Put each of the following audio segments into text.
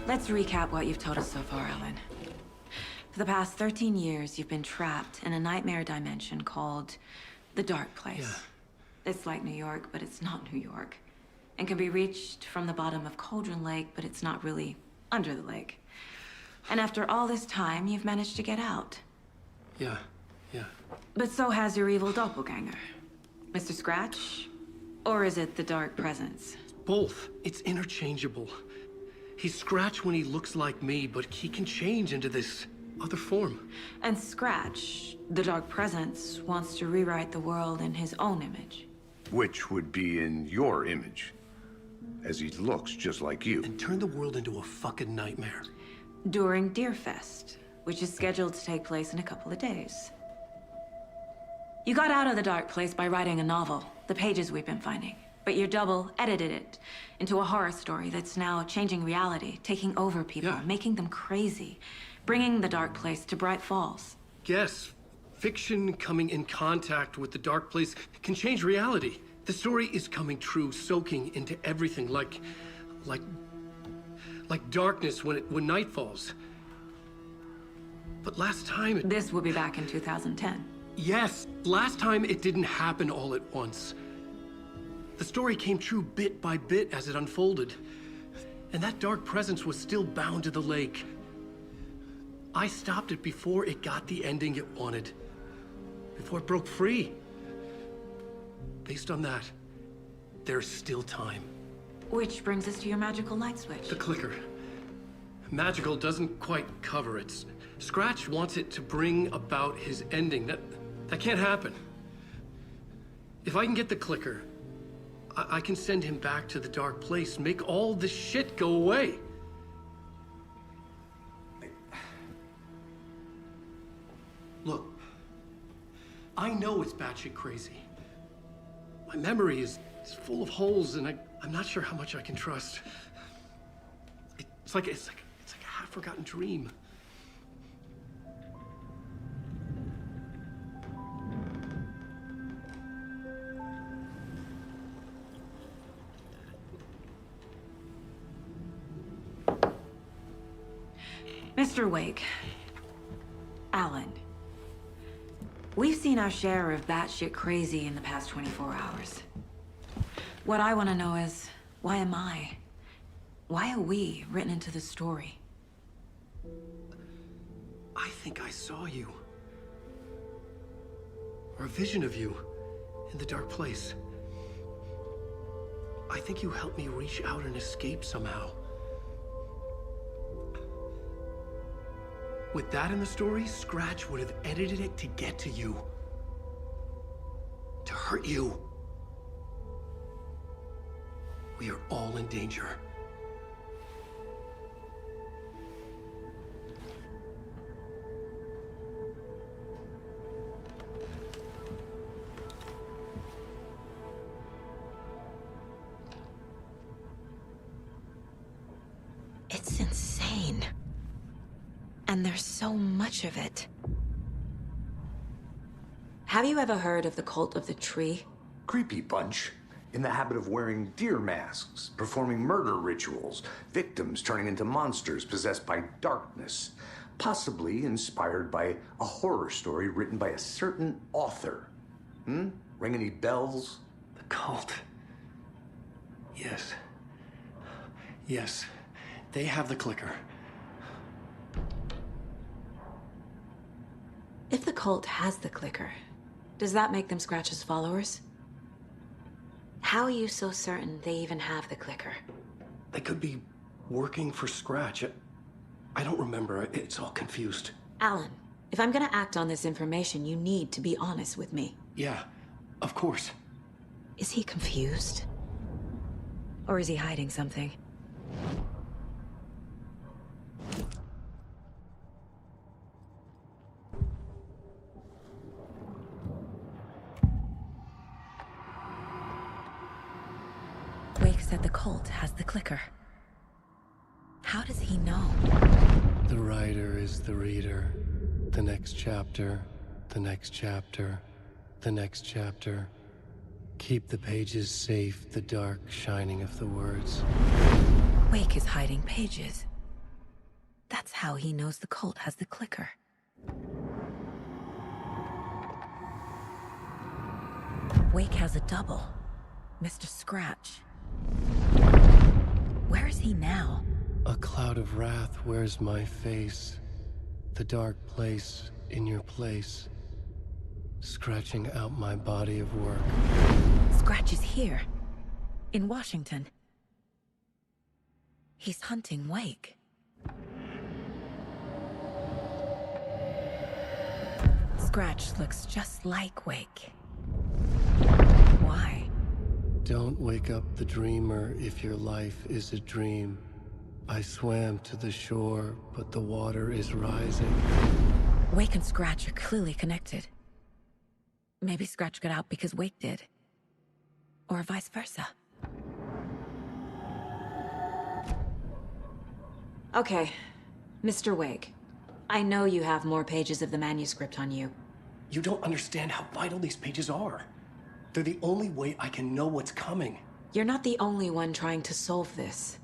Let's recap what you've told us so far, Alan. For the past 13 years, you've been trapped in a nightmare dimension called the Dark Place. Yeah. It's like New York, but it's not New York. And can be reached from the bottom of Cauldron Lake, but it's not really under the lake. And after all this time, you've managed to get out. Yeah. But so has your evil doppelganger. Mr. Scratch? Or is it the Dark Presence? Both. It's interchangeable. He's Scratch when he looks like me, but he can change into this other form. And Scratch, the Dark Presence, wants to rewrite the world in his own image. Which would be in your image, as he looks just like you. And turn the world into a fucking nightmare. During Deerfest, which is scheduled to take place in a couple of days. You got out of the Dark Place by writing a novel, the pages we've been finding. But your double edited it into a horror story that's now changing reality, taking over people, Yeah. making them crazy, bringing the Dark Place to Bright Falls. Yes, fiction coming in contact with the Dark Place can change reality. The story is coming true, soaking into everything like darkness when night falls. But last time This will be back in 2010. Yes, last time it didn't happen all at once. The story came true bit by bit as it unfolded. And that dark presence was still bound to the lake. I stopped it before it got the ending it wanted. Before it broke free. Based on that, there's still time. Which brings us to your magical light switch. The clicker. Magical doesn't quite cover it. Scratch wants it to bring about his ending. That can't happen. If I can get the clicker, I can send him back to the Dark Place, make all this shit go away. Look, I know it's batshit crazy. My memory is full of holes, and I'm not sure how much I can trust. It's like a half-forgotten dream. Mr. Wake. Alan. We've seen our share of batshit crazy in the past 24 hours. What I want to know is, why am I? Why are we written into the story? I think I saw you. Or a vision of you in the Dark Place. I think you helped me reach out and escape somehow. With that in the story, Scratch would have edited it to get to you. To hurt you. We are all in danger. It's insane. And there's so much of it. Have you ever heard of the Cult of the Tree? Creepy bunch. In the habit of wearing deer masks, performing murder rituals, victims turning into monsters possessed by darkness, possibly inspired by a horror story written by a certain author. Ring any bells? The cult. Yes. Yes. They have the clicker. If the cult has the clicker, does that make them Scratch's followers? How are you so certain they even have the clicker? They could be working for Scratch. I don't remember. It's all confused. Alan, if I'm gonna act on this information, you need to be honest with me. Yeah, of course. Is he confused? Or is he hiding something? Wake said the cult has the clicker. How does he know? The writer is the reader. The next chapter, the next chapter, the next chapter. Keep the pages safe, the dark shining of the words. Wake is hiding pages. That's how he knows the cult has the clicker. Wake has a double. Mr. Scratch. Where is he now? A cloud of wrath wears my face. The dark place in your place. Scratching out my body of work. Scratch is here. In Washington. He's hunting Wake. Scratch looks just like Wake. Why? Don't wake up the dreamer if your life is a dream. I swam to the shore, but the water is rising. Wake and Scratch are clearly connected. Maybe Scratch got out because Wake did. Or vice versa. Okay, Mr. Wake. I know you have more pages of the manuscript on you. You don't understand how vital these pages are. They're the only way I can know what's coming. You're not the only one trying to solve this.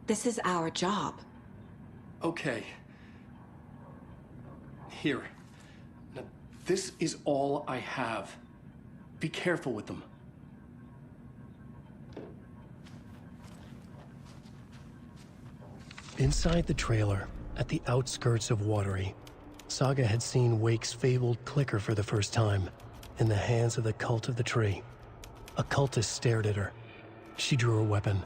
This is our job. Okay. Here. Now, this is all I have. Be careful with them. Inside the trailer, at the outskirts of Watery, Saga had seen Wake's fabled clicker for the first time, in the hands of the Cult of the Tree. A cultist stared at her. She drew a weapon.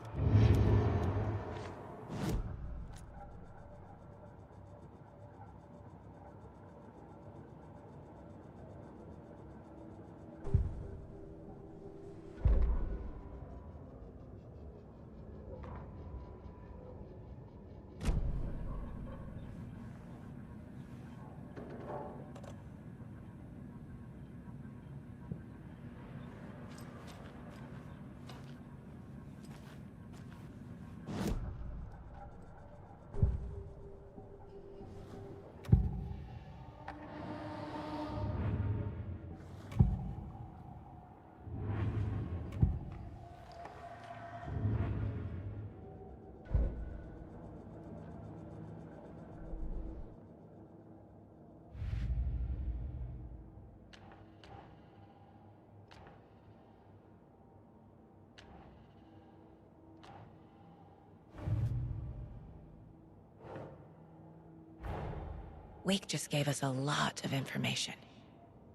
Wake just gave us a lot of information.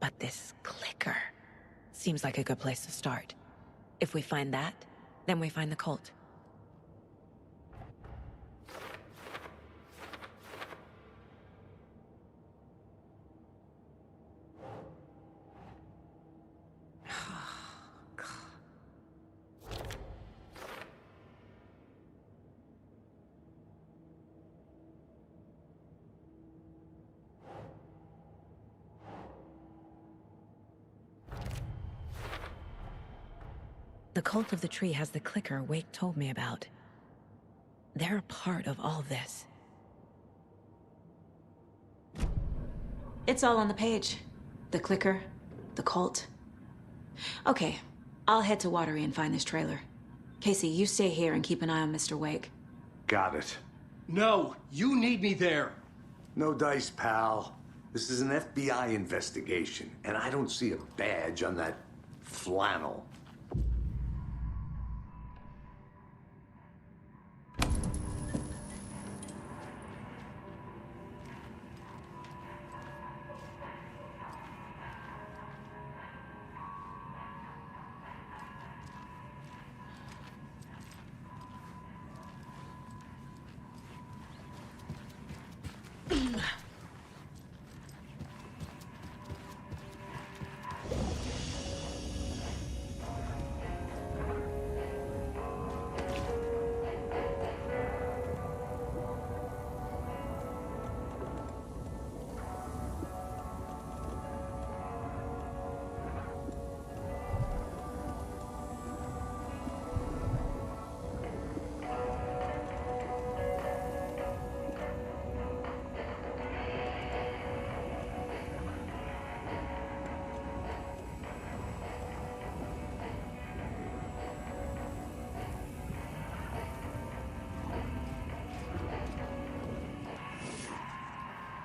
But this clicker seems like a good place to start. If we find that, then we find the cult. The Cult of the Tree has the clicker Wake told me about. They're a part of all this. It's all on the page. The clicker, the cult. Okay, I'll head to Watery and find this trailer. Casey, you stay here and keep an eye on Mr. Wake. Got it. No, you need me there. No dice, pal. This is an FBI investigation, and I don't see a badge on that flannel.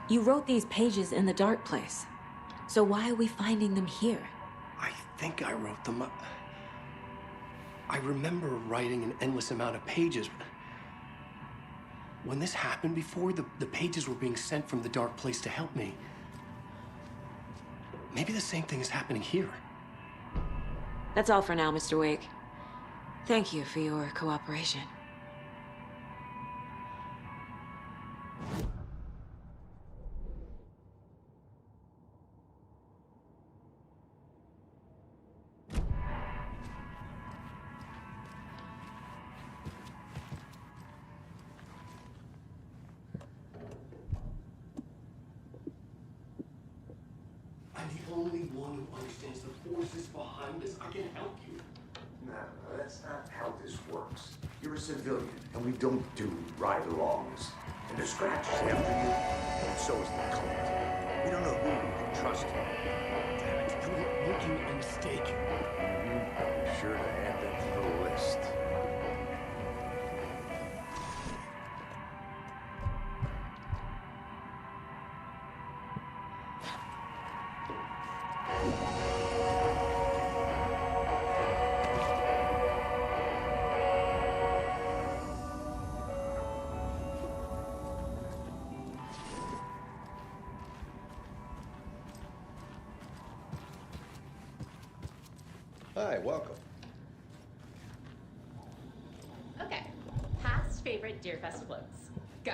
You wrote these pages in the dark place. So why are we finding them here? I think I wrote them up. I remember writing an endless amount of pages. When this happened before, the pages were being sent from the dark place to help me. Maybe the same thing is happening here. That's all for now, Mr. Wake. Thank you for your cooperation. I'm the only one who understands the forces behind this. I can help you. No, that's not how this works. You're a civilian, and we don't do ride-alongs. And the scratch is after you, and so is the cult. We don't know who we can trust. Damn it, you're making a mistake. Be sure to add that to the list. Hi, welcome. Okay, past favorite Deerfest floats. Go.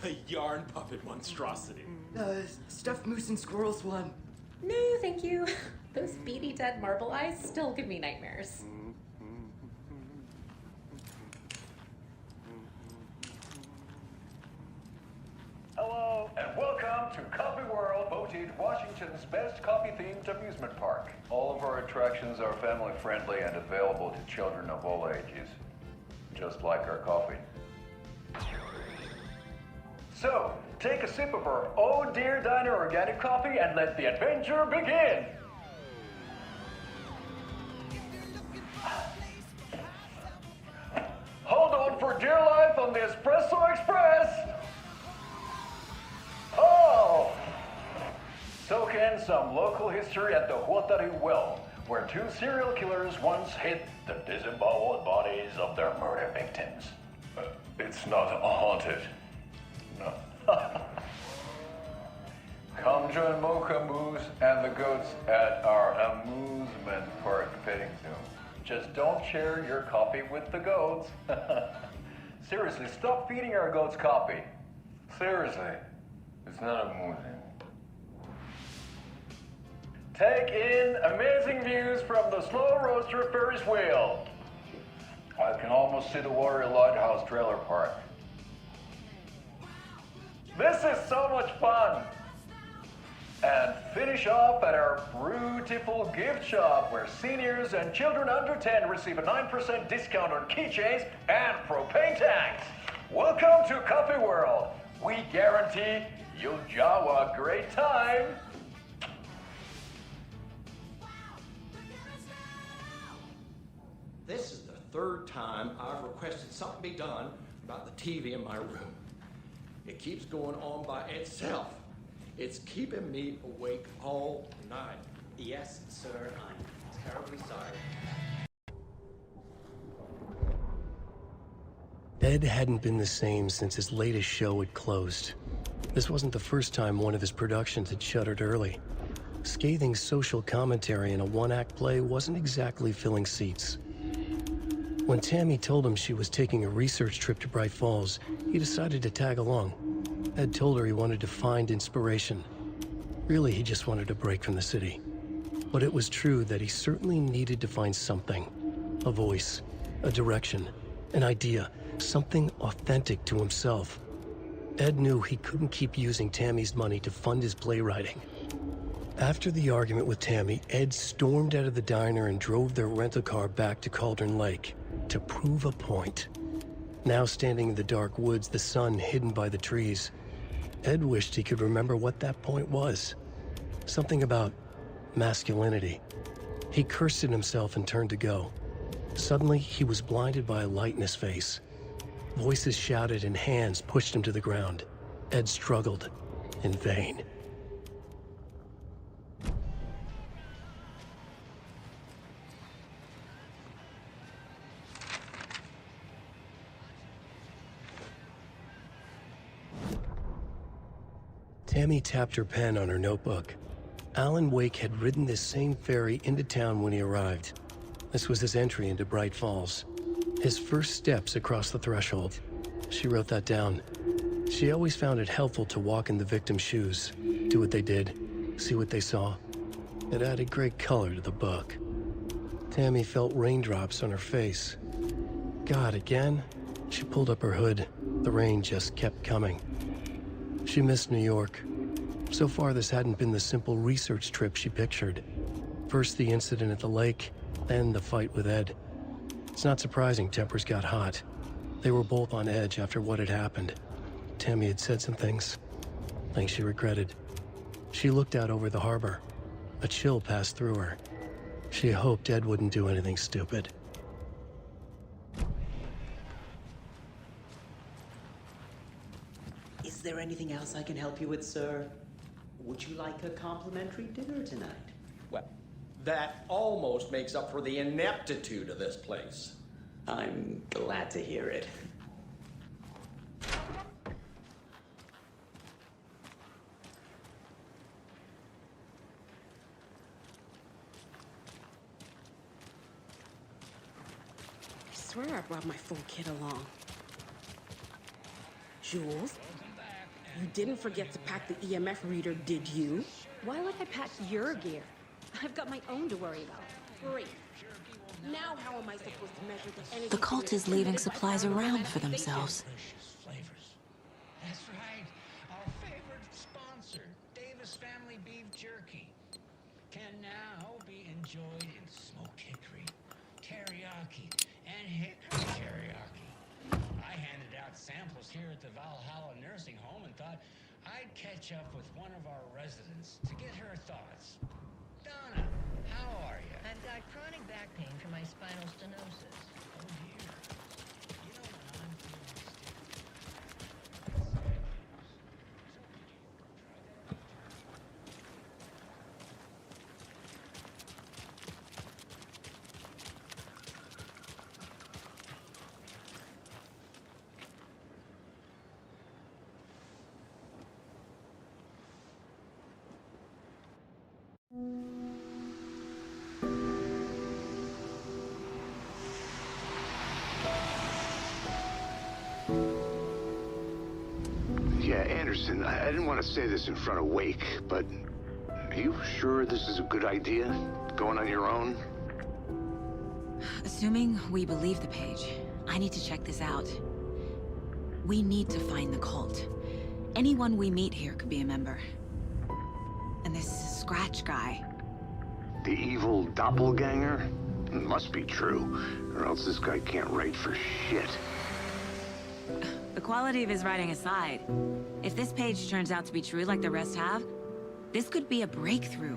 The yarn puppet monstrosity. Stuffed moose and squirrels one. No, thank you. Those beady dead marble eyes still give me nightmares. Hello, and welcome to Coffee World, voted Washington's best coffee-themed amusement park. All of our attractions are family-friendly and available to children of all ages, just like our coffee. So, take a sip of our Oh Dear Diner organic coffee and let the adventure begin! Hold on for dear life on the Espresso Express! Oh! Soak in some local history at the Huatari Well, where two serial killers once hid the disemboweled bodies of their murder victims. It's not haunted. No. Come join Mocha Moose and the goats at our amusement park petting zoo. Just don't share your coffee with the goats. Seriously, stop feeding our goats coffee. Seriously. It's not amusing. Take in amazing views from the Slow Roaster Ferris wheel. I can almost see the Warrior Lighthouse trailer park. This is so much fun. And finish off at our beautiful gift shop where seniors and children under 10 receive a 9% discount on keychains and propane tanks. Welcome to Coffee World. We guarantee you'll jaw a great time. This is the third time I've requested something be done about the TV in my room. It keeps going on by itself. It's keeping me awake all night. Yes, sir, I'm terribly sorry. Ed hadn't been the same since his latest show had closed. This wasn't the first time one of his productions had shuttered early. Scathing social commentary in a one-act play wasn't exactly filling seats. When Tammy told him she was taking a research trip to Bright Falls, he decided to tag along. Ed told her he wanted to find inspiration. Really, he just wanted a break from the city. But it was true that he certainly needed to find something. A voice, a direction, an idea, something authentic to himself. Ed knew he couldn't keep using Tammy's money to fund his playwriting. After the argument with Tammy, Ed stormed out of the diner and drove their rental car back to Cauldron Lake to prove a point. Now standing in the dark woods, the sun hidden by the trees, Ed wished he could remember what that point was. Something about masculinity. He cursed at himself and turned to go. Suddenly, he was blinded by a light in his face. Voices shouted and hands pushed him to the ground. Ed struggled. in vain. Tammy tapped her pen on her notebook. Alan Wake had ridden this same ferry into town when he arrived. This was his entry into Bright Falls. His first steps across the threshold. She wrote that down. She always found it helpful to walk in the victim's shoes, do what they did, see what they saw. It added great color to the book. Tammy felt raindrops on her face. God, again? She pulled up her hood. The rain just kept coming. She missed New York. So far, this hadn't been the simple research trip she pictured. First the incident at the lake, then the fight with Ed. It's not surprising tempers got hot. They were both on edge after what had happened. Tammy had said some things she regretted. She looked out over the harbor. A chill passed through her. She hoped Ed wouldn't do anything stupid. Is there anything else I can help you with, sir? Would you like a complimentary dinner tonight? Well, that almost makes up for the ineptitude of this place. I'm glad to hear it. I swear I brought my full kit along. Jules, you didn't forget to pack the EMF reader, did you? Why would I pack your gear? I've got my own to worry about. Great. Now how am I supposed to measure the energy? The cult is leaving supplies around for themselves. That's right. Our favorite sponsor, Davis Family Beef Jerky, can now be enjoyed in smoked hickory, teriyaki, and hickory teriyaki. I handed out samples here at the Valhalla Nursing Home and thought I'd catch up with one of our residents to get her thoughts. Donna, how are you? I've got chronic back pain from my spinal stenosis. Oh dear. You know when I'm feeling stiff. Yeah, Anderson, I didn't want to say this in front of Wake, but are you sure this is a good idea? Going on your own? Assuming we believe the page, I need to check this out. We need to find the cult. Anyone we meet here could be a member. And this Scratch guy. The evil doppelganger? Must be true, or else this guy can't write for shit. The quality of his writing aside, if this page turns out to be true like the rest have, this could be a breakthrough.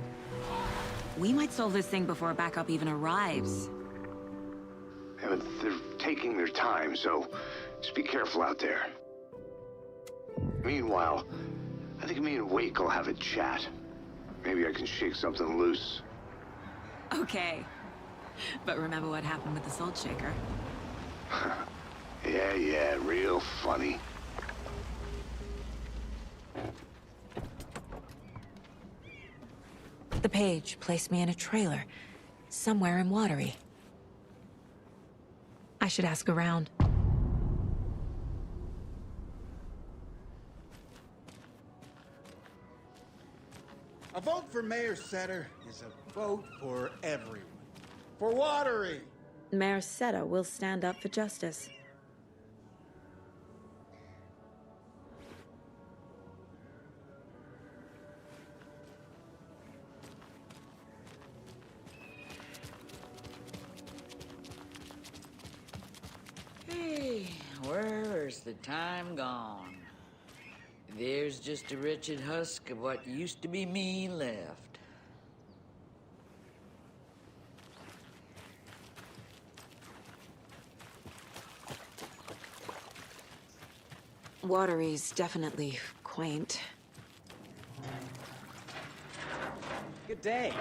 We might solve this thing before backup even arrives. Yeah, but they're taking their time, so just be careful out there. Meanwhile, I think me and Wake will have a chat. Maybe I can shake something loose. Okay. But remember what happened with the salt shaker? Yeah, real funny. The page placed me in a trailer, somewhere in Watery. I should ask around. A vote for Mayor Setter is a vote for everyone. For Watery! Mayor Seta will stand up for justice. Hey, where's the time gone? There's just a wretched husk of what used to be me left. Watery's definitely quaint. Good day.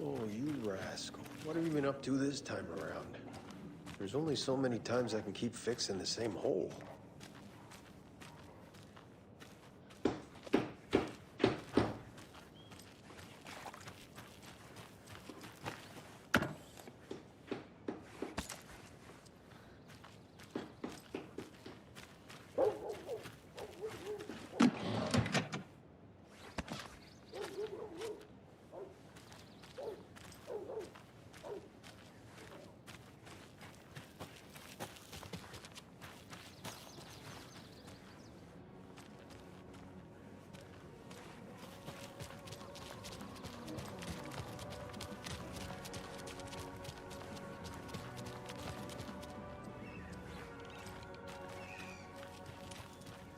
Oh, you rascal. What have you been up to this time around? There's only so many times I can keep fixing the same hole.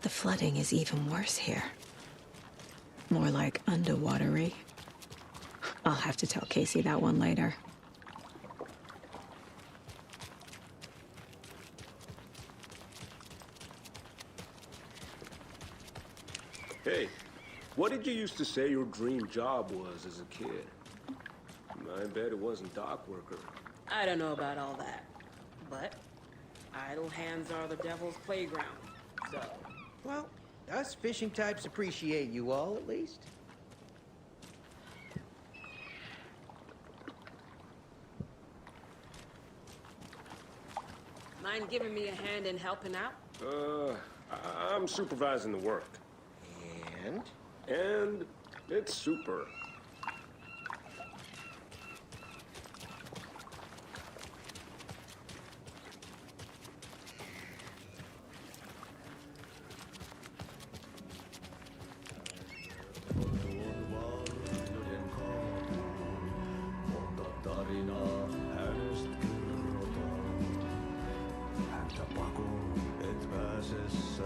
The flooding is even worse here. More like underwatery. I'll have to tell Casey that one later. Hey, what did you used to say your dream job was as a kid? I bet it wasn't dock worker. I don't know about all that, but idle hands are the devil's playground, so... Well, us fishing types appreciate you all, at least. Mind giving me a hand in helping out? I'm supervising the work. And? And it's super.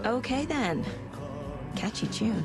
Okay then. Catchy tune.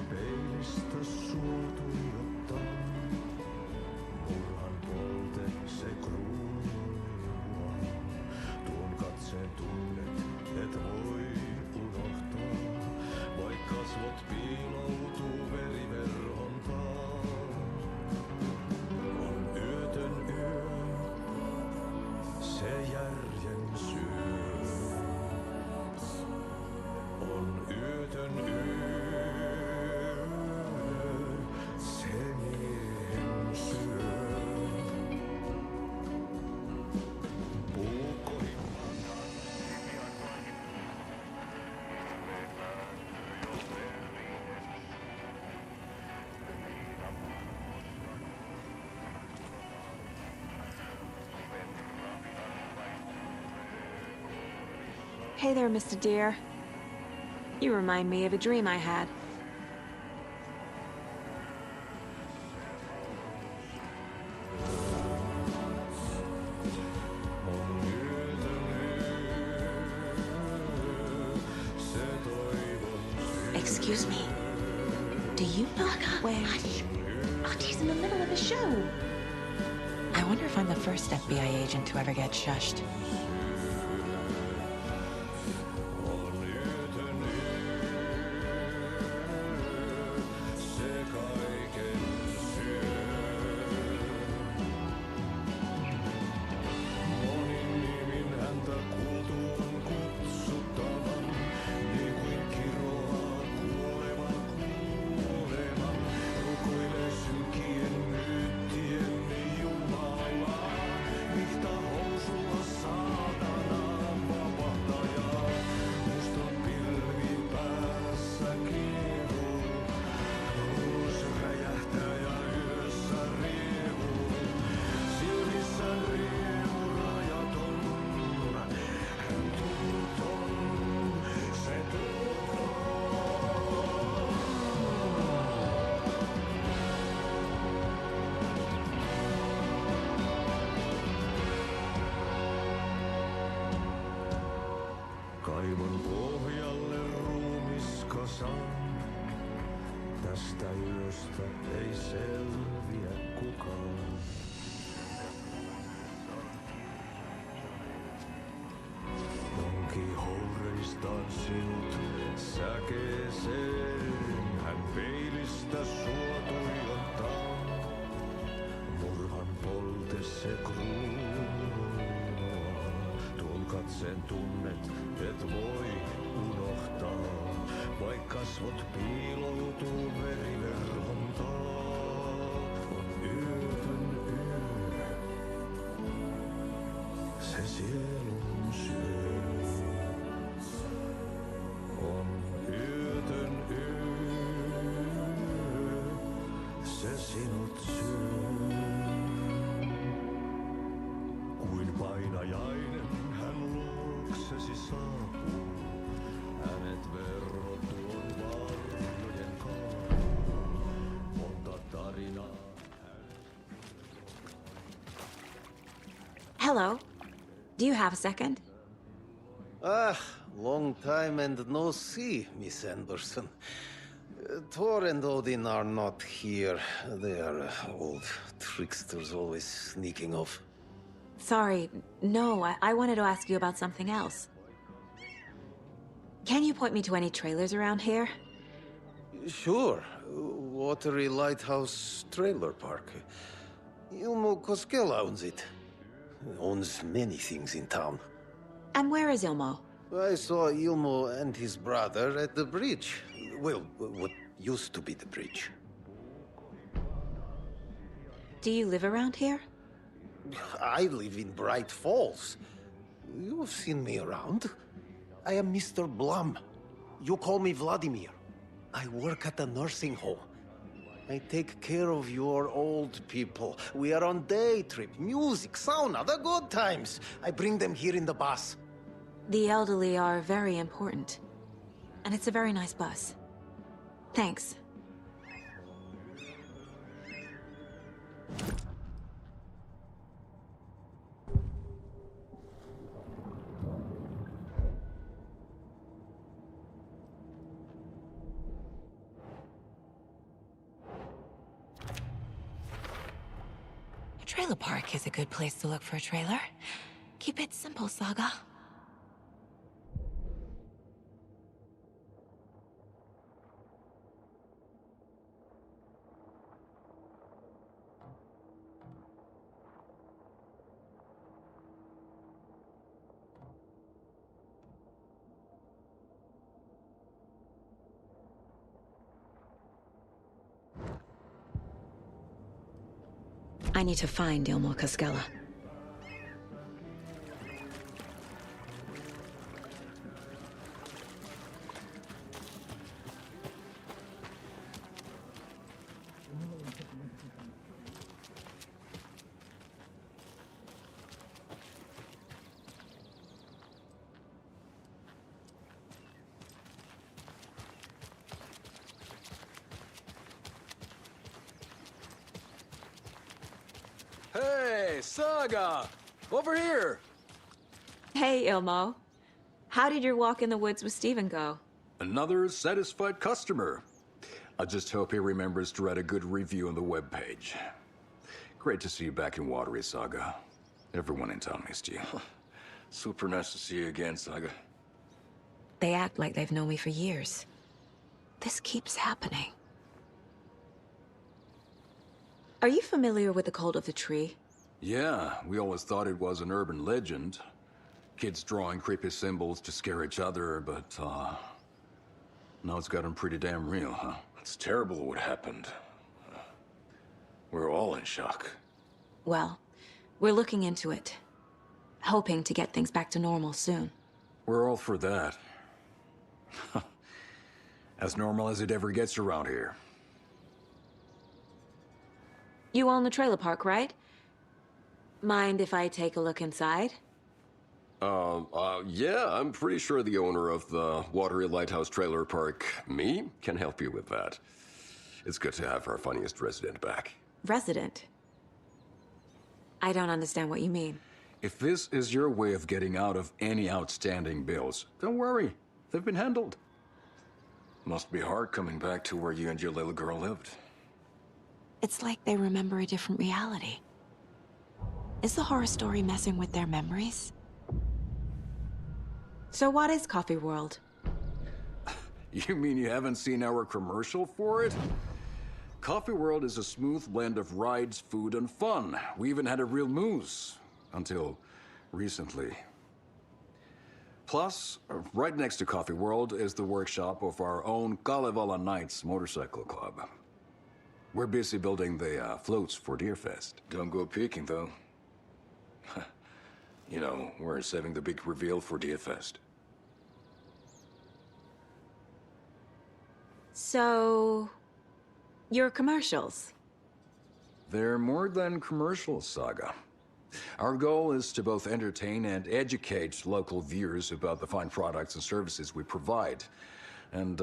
Hey there, Mr. Deer. You remind me of a dream I had. Excuse me. Do you know where... Hush! Artie's in the middle of a show. I wonder if I'm the first FBI agent to ever get shushed. Housulla saa Tästä yöstä ei selviä kukaan. Onki houreistaan sinut säkeeseen. Hän peilistä sua tuijottaa. Murhan polte se kruunua. Tuon katseen tunnet, et voi unohtaa. Vaik kasvot piiloutuu veriverhon taa. On yötön yö. Se sielun syö. On yötön yö. Se sinut syö. Kuin painajainen hän luoksesi saapuu. Hänet verho tuon varjojen kaa. Monta tarinaa. Hello. Do you have a second? Long time and no see, Miss Anderson. Thor and Odin are not here. They are old tricksters always sneaking off. Sorry. No, I wanted to ask you about something else. Can you point me to any trailers around here? Sure. Watery Lighthouse Trailer Park. Ilmo Koskela owns it. Owns many things in town. And where is Ilmo? I saw Ilmo and his brother at the bridge. Well, what used to be the bridge. Do you live around here? I live in Bright Falls. You've seen me around. I am Mr. Blum. You call me Vladimir. I work at a nursing home. I take care of your old people. We are on day trip, music, sauna, the good times. I bring them here in the bus. The elderly are very important. And it's a very nice bus. Thanks. A trailer park is a good place to look for a trailer. Keep it simple, Saga. I need to find Ilmo Koskela. Hey, Saga! Over here! Hey, Ilmo. How did your walk in the woods with Steven go? Another satisfied customer. I just hope he remembers to write a good review on the webpage. Great to see you back in Watery, Saga. Everyone in town missed you. Super nice to see you again, Saga. They act like they've known me for years. This keeps happening. Are you familiar with the Cult of the Tree? Yeah, we always thought it was an urban legend. Kids drawing creepy symbols to scare each other, but, now it's gotten pretty damn real, huh? It's terrible what happened. We're all in shock. Well, we're looking into it. Hoping to get things back to normal soon. We're all for that. As normal as it ever gets around here. You own the trailer park, right? Mind if I take a look inside? Yeah, I'm pretty sure the owner of the Watery Lighthouse Trailer Park, me, can help you with that. It's good to have our funniest resident back. Resident? I don't understand what you mean. If this is your way of getting out of any outstanding bills, don't worry. They've been handled. Must be hard coming back to where you and your little girl lived. It's like they remember a different reality. Is the horror story messing with their memories? So what is Coffee World? You mean you haven't seen our commercial for it? Coffee World is a smooth blend of rides, food, and fun. We even had a real moose. Until recently. Plus, right next to Coffee World is the workshop of our own Kalevala Knights Motorcycle Club. We're busy building the floats for Deerfest. Don't go peeking, though. You know, we're saving the big reveal for Deerfest. So... your commercials? They're more than commercials, Saga. Our goal is to both entertain and educate local viewers about the fine products and services we provide. And,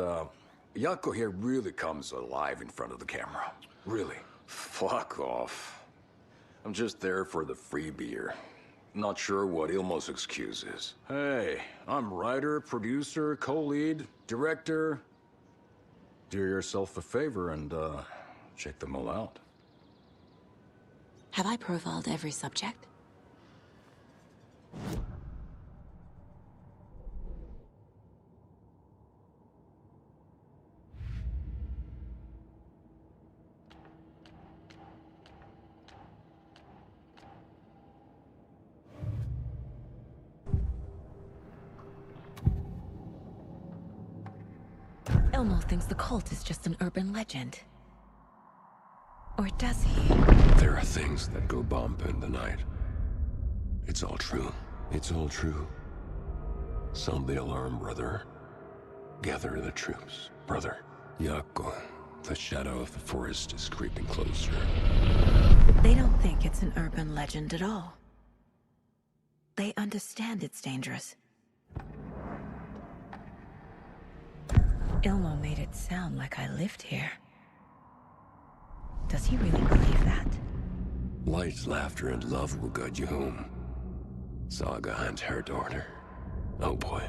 Yako here really comes alive in front of the camera. Really. Fuck off. I'm just there for the free beer. Not sure what Ilmo's excuse is. Hey, I'm writer, producer, co-lead, director. Do yourself a favor and, check them all out. Have I profiled every subject? Elmo thinks the cult is just an urban legend. Or does he? There are things that go bump in the night. It's all true. It's all true. Sound the alarm, brother. Gather the troops, brother. Yako, the shadow of the forest is creeping closer. They don't think it's an urban legend at all. They understand it's dangerous. Ilmo made it sound like I lived here. Does he really believe that? Light, laughter, and love will guide you home. Saga and her daughter. Oh boy.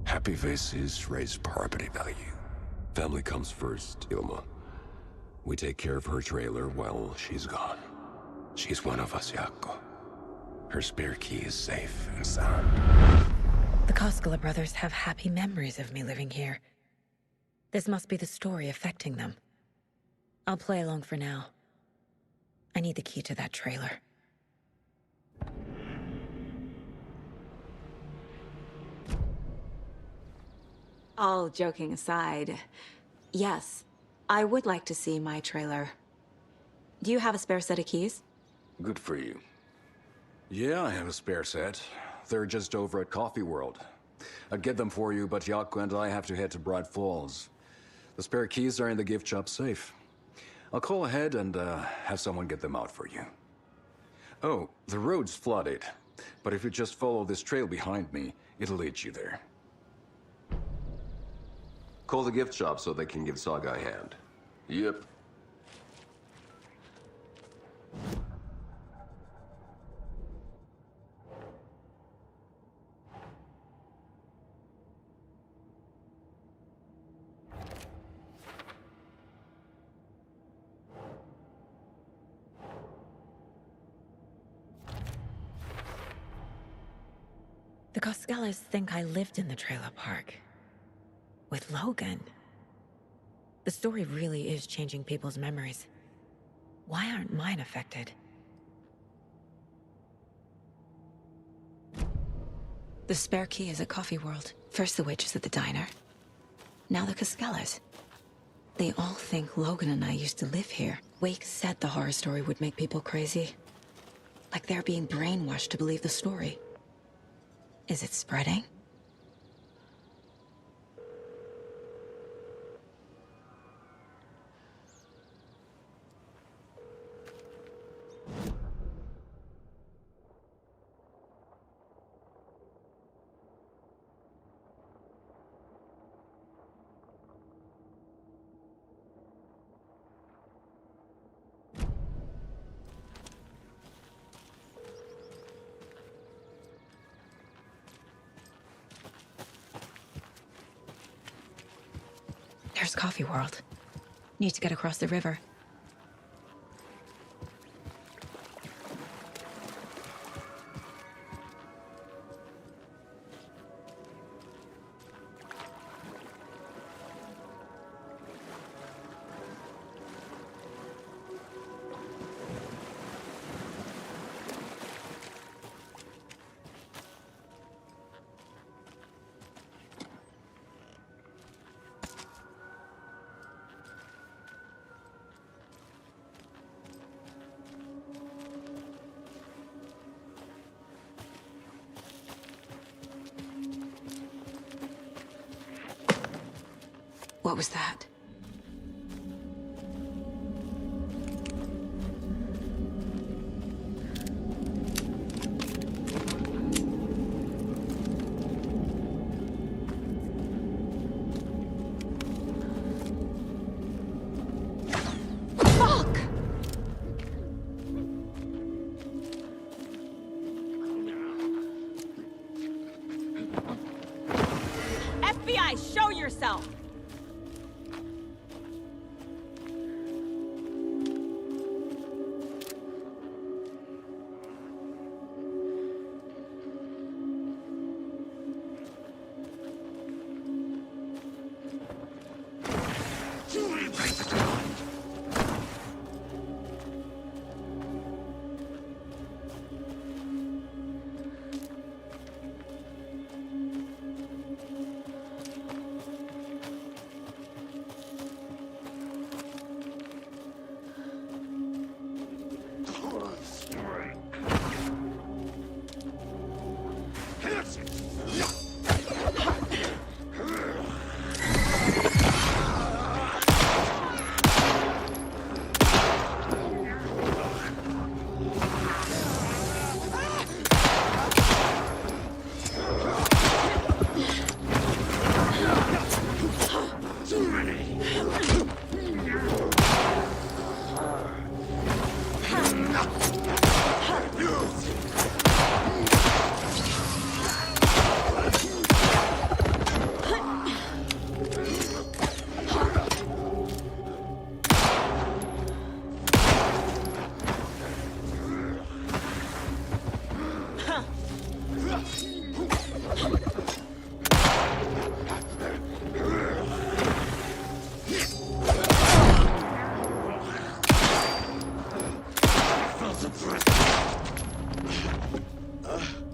Happy faces raise property value. Family comes first, Ilma. We take care of her trailer while she's gone. She's one of us, Yako. Her spare key is safe and sound. The Koskela brothers have happy memories of me living here. This must be the story affecting them. I'll play along for now. I need the key to that trailer. All joking aside, yes, I would like to see my trailer. Do you have a spare set of keys? Good for you. Yeah, I have a spare set. They're just over at Coffee World. I'd get them for you, but Yako and I have to head to Bright Falls. The spare keys are in the gift shop safe. I'll call ahead and have someone get them out for you. Oh, the road's flooded, but if you just follow this trail behind me, it'll lead you there. Call the gift shop so they can give Saga a hand. Yep. The Koskelas think I lived in the trailer park. With Logan. The story really is changing people's memories. Why aren't mine affected? The spare key is at Coffee World. First the witches at the diner. Now the Koskelas. They all think Logan and I used to live here. Wake said the horror story would make people crazy. Like they're being brainwashed to believe the story. Is it spreading? Where's Coffee World? Need to get across the river. What was that? Fuck! FBI, show yourself!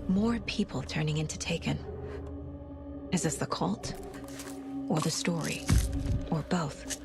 More people turning into Taken. Is this the cult? Or the story? Or both?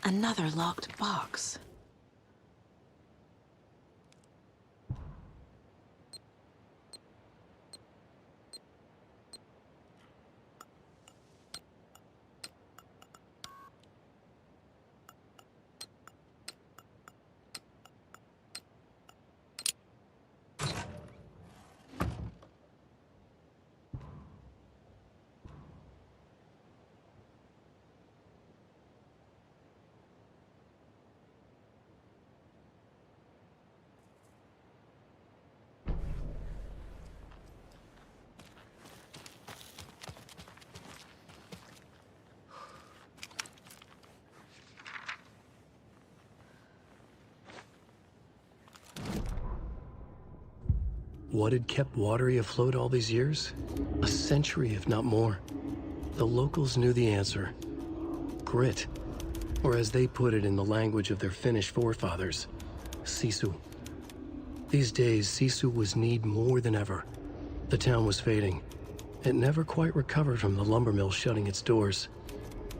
Another locked box. What had kept Watery afloat all these years? A century, if not more. The locals knew the answer. Grit. Or as they put it in the language of their Finnish forefathers, Sisu. These days, Sisu was needed more than ever. The town was fading. It never quite recovered from the lumber mill shutting its doors.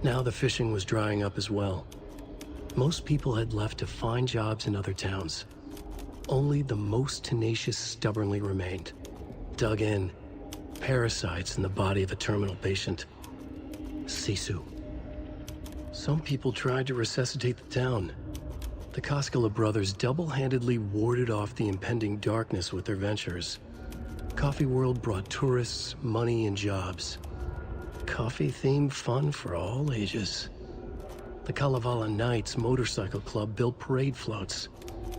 Now the fishing was drying up as well. Most people had left to find jobs in other towns. Only the most tenacious stubbornly remained. Dug in, parasites in the body of a terminal patient. Sisu. Some people tried to resuscitate the town. The Koskela brothers double-handedly warded off the impending darkness with their ventures. Coffee World brought tourists, money, and jobs. Coffee-themed fun for all ages. The Kalevala Knights Motorcycle Club built parade floats.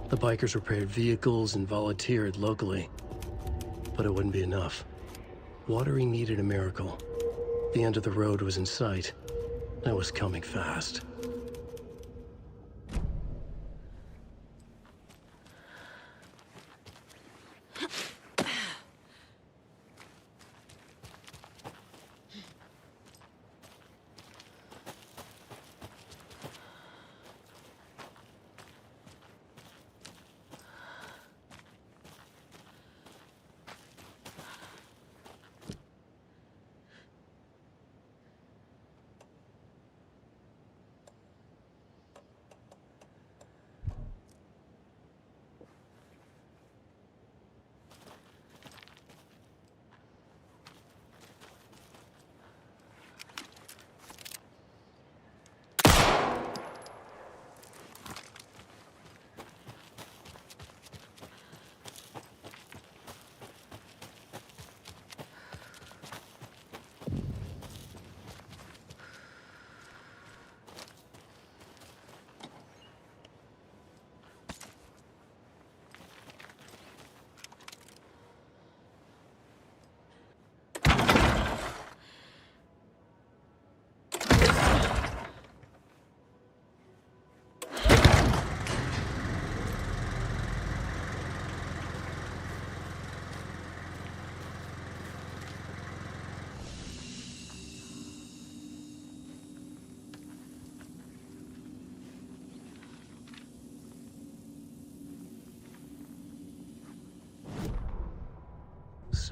The bikers repaired vehicles and volunteered locally. But it wouldn't be enough. Watery needed a miracle. The end of the road was in sight. It was coming fast.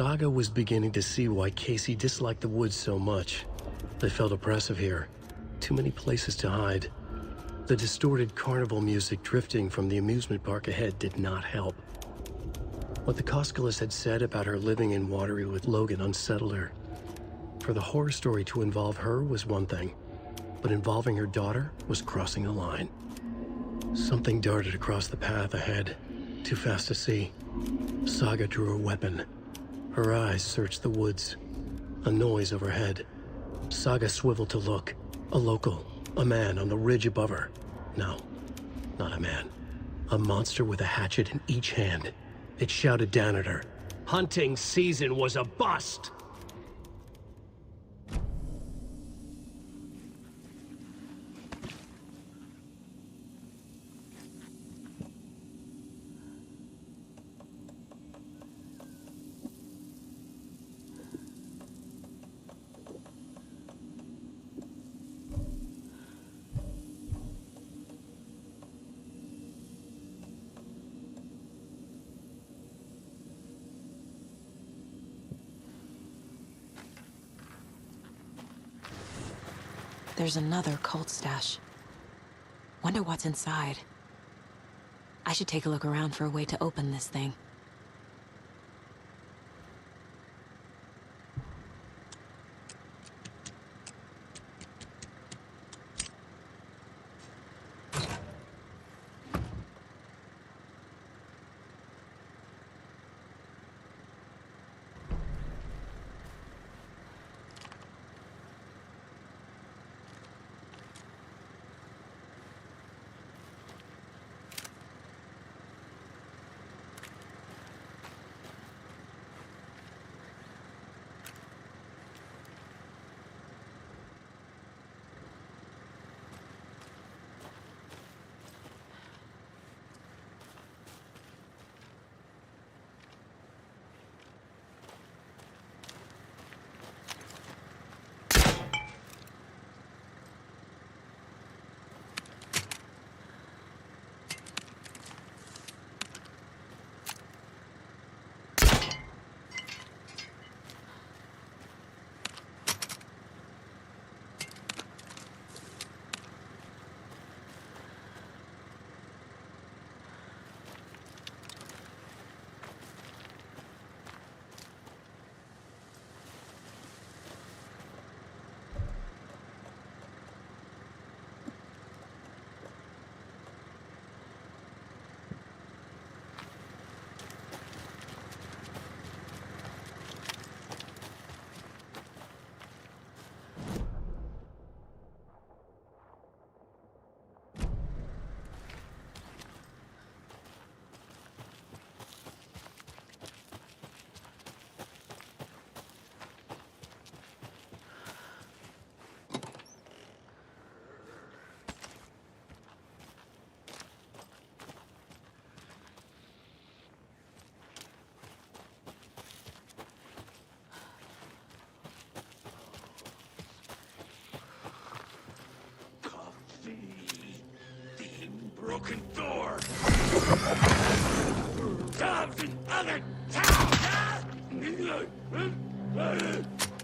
Saga was beginning to see why Casey disliked the woods so much. They felt oppressive here. Too many places to hide. The distorted carnival music drifting from the amusement park ahead did not help. What the Koskelas had said about her living in Watery with Logan unsettled her. For the horror story to involve her was one thing, but involving her daughter was crossing a line. Something darted across the path ahead, too fast to see. Saga drew her weapon. Her eyes searched the woods. A noise overhead. Saga swiveled to look. A local. A man on the ridge above her. No, not a man. A monster with a hatchet in each hand. It shouted down at her. Hunting season was a bust! There's another cult stash. Wonder what's inside. I should take a look around for a way to open this thing.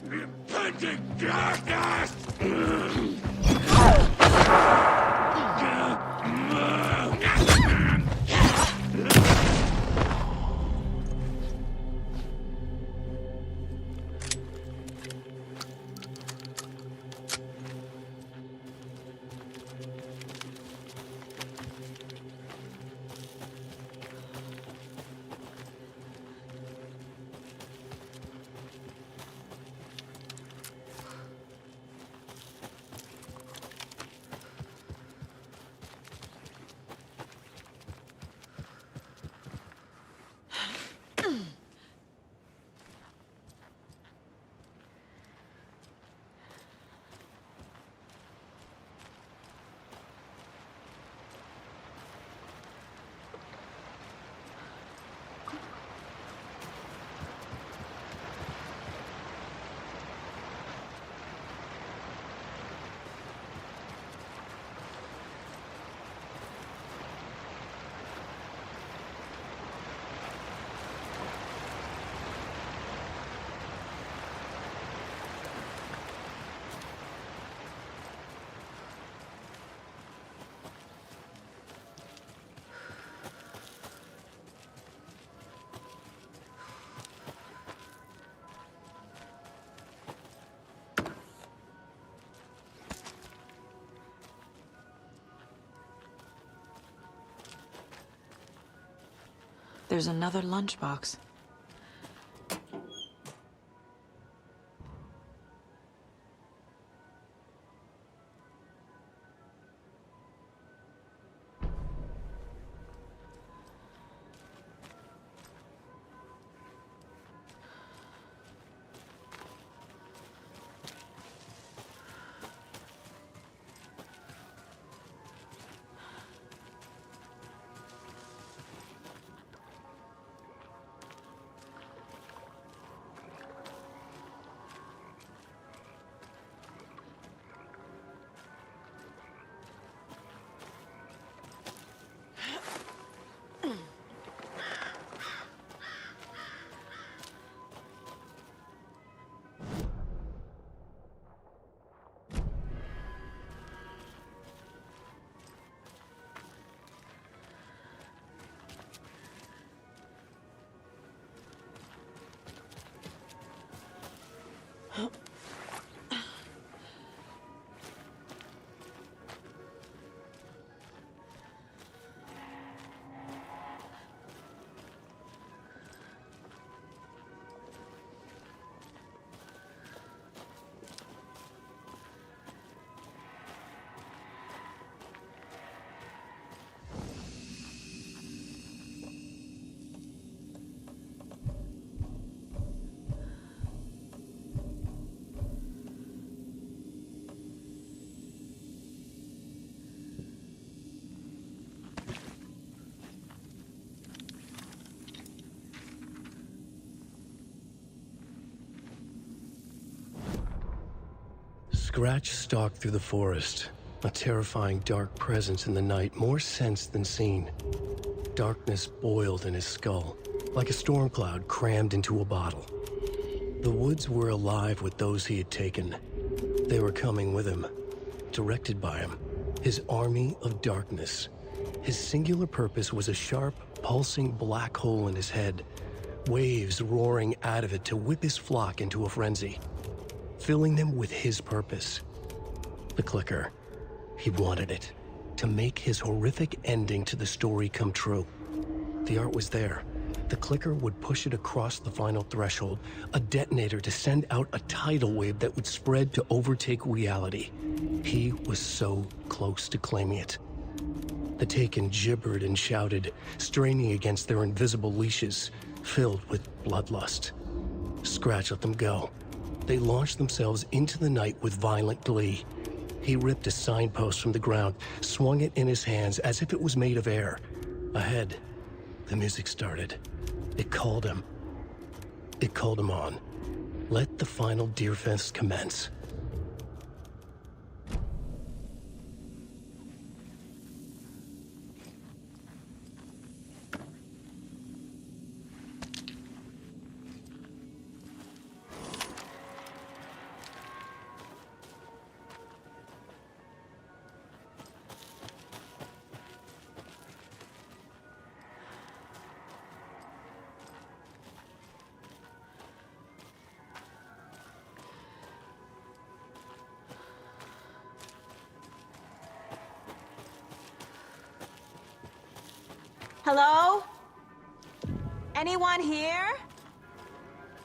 Impending darkness! There's another lunchbox. Scratch stalked through the forest, a terrifying dark presence in the night, more sensed than seen. Darkness boiled in his skull, like a storm cloud crammed into a bottle. The woods were alive with those he had taken. They were coming with him, directed by him, his army of darkness. His singular purpose was a sharp, pulsing black hole in his head, waves roaring out of it to whip his flock into a frenzy, filling them with his purpose. The clicker. He wanted it, to make his horrific ending to the story come true. The art was there. The clicker would push it across the final threshold, a detonator to send out a tidal wave that would spread to overtake reality. He was so close to claiming it. The Taken gibbered and shouted, straining against their invisible leashes, filled with bloodlust. Scratch let them go. They launched themselves into the night with violent glee. He ripped a signpost from the ground, swung it in his hands as if it was made of air. Ahead, the music started. It called him. It called him on. Let the final Deerfest commence. Hello? Anyone here?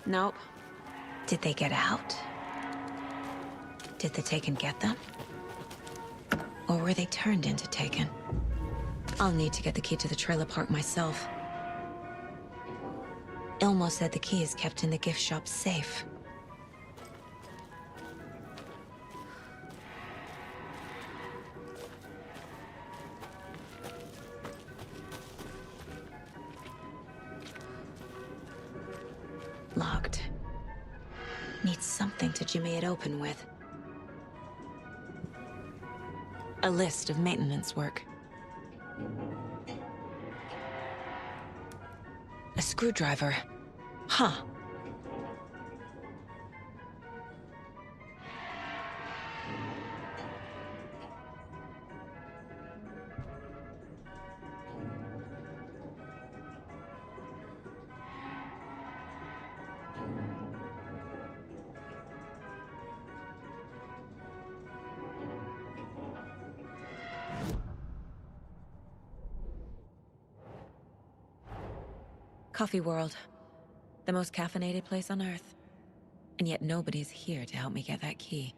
Nope. Did they get out? Did the Taken get them? Or were they turned into Taken? I'll need to get the key to the trailer park myself. Ilmo said the key is kept in the gift shop safe. Locked. Needs something to jimmy it open with. A list of maintenance work. A screwdriver. Huh. Coffee World. The most caffeinated place on Earth. And yet nobody's here to help me get that key.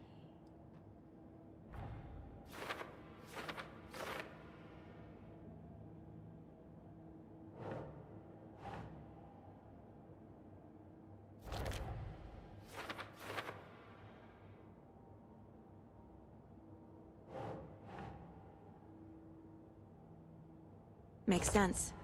Makes sense.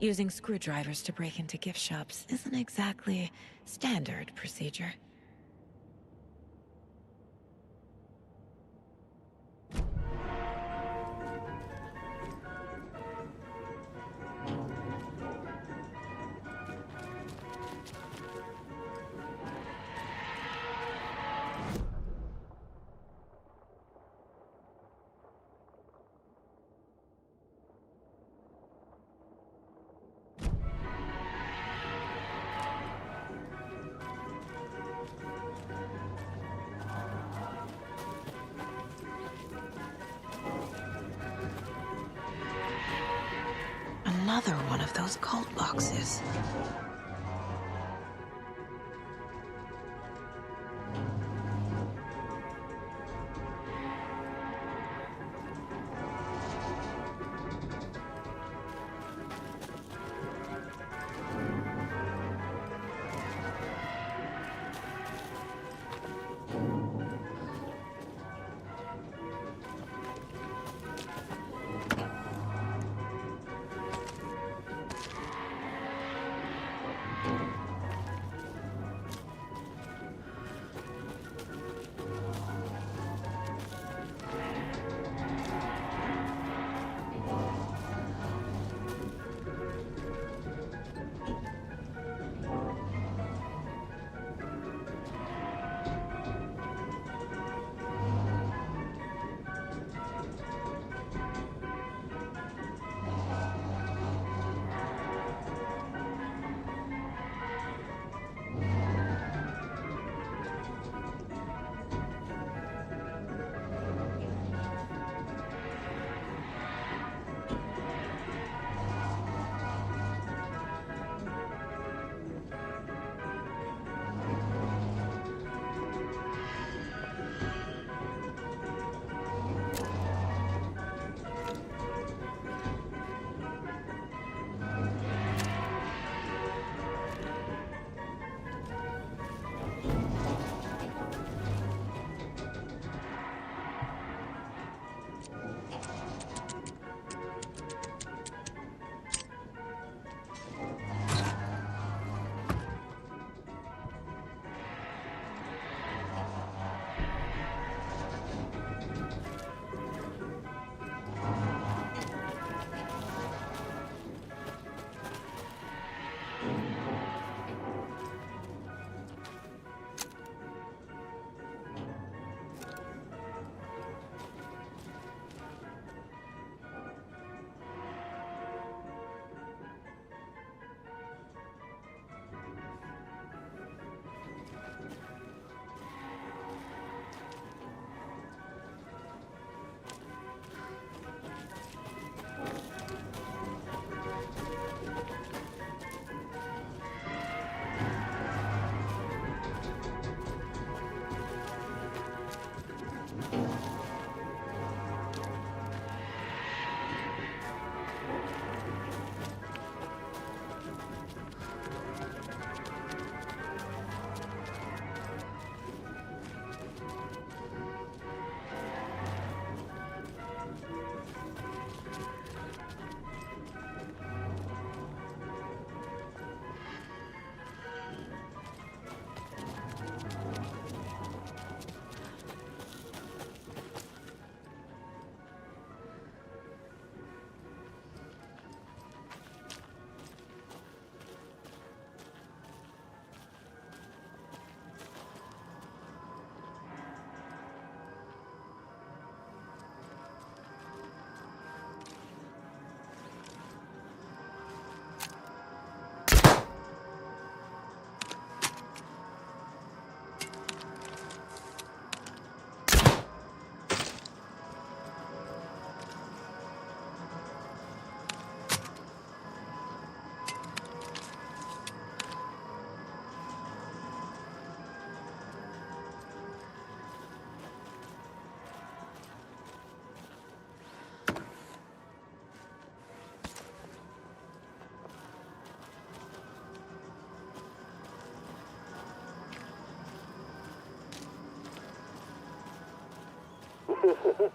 Using screwdrivers to break into gift shops isn't exactly standard procedure. Another one of those cult boxes.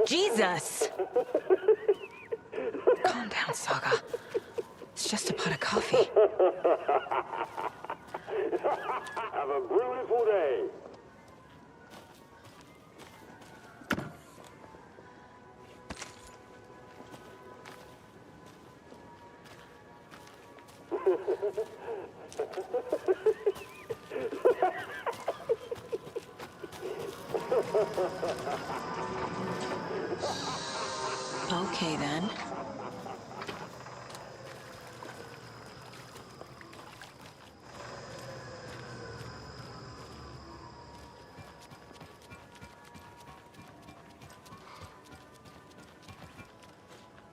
Jesus! Calm down, Saga. It's just a pot of coffee. Have a beautiful day. Okay, then.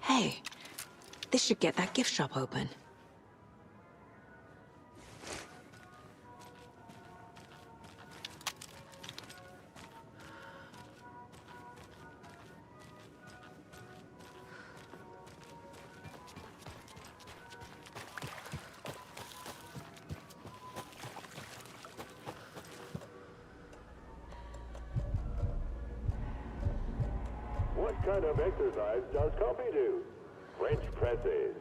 Hey, this should get that gift shop open. What kind of exercise does coffee do? French presses.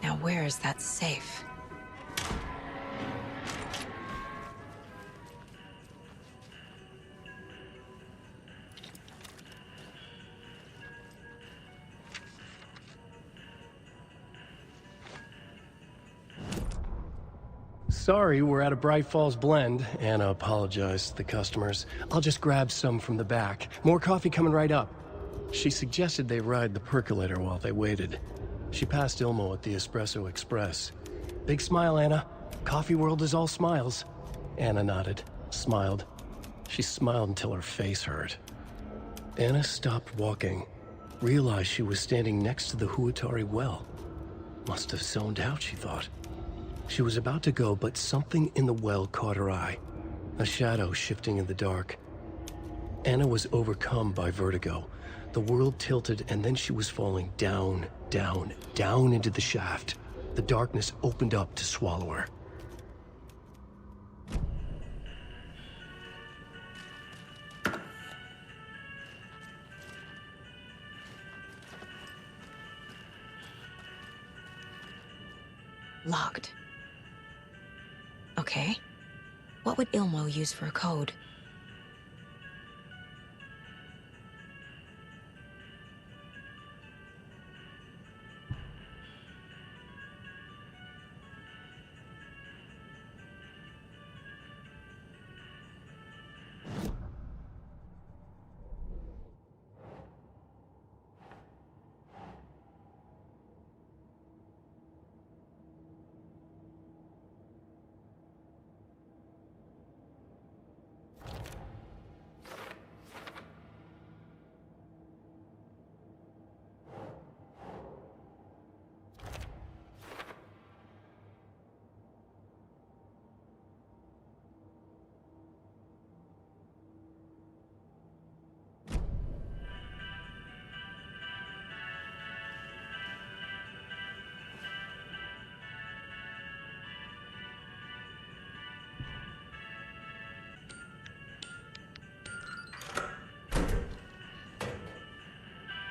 Now where is that safe? Sorry, we're at a Bright Falls blend. Anna apologized to the customers. I'll just grab some from the back. More coffee coming right up. She suggested they ride the percolator while they waited. She passed Ilmo at the Espresso Express. Big smile, Anna. Coffee world is all smiles. Anna nodded, smiled. She smiled until her face hurt. Anna stopped walking, realized she was standing next to the Huatari well. Must have zoned out, she thought. She was about to go, but something in the well caught her eye. A shadow shifting in the dark. Anna was overcome by vertigo. The world tilted, and then she was falling down, down, down into the shaft. The darkness opened up to swallow her. Locked. Okay. What would Ilmo use for a code?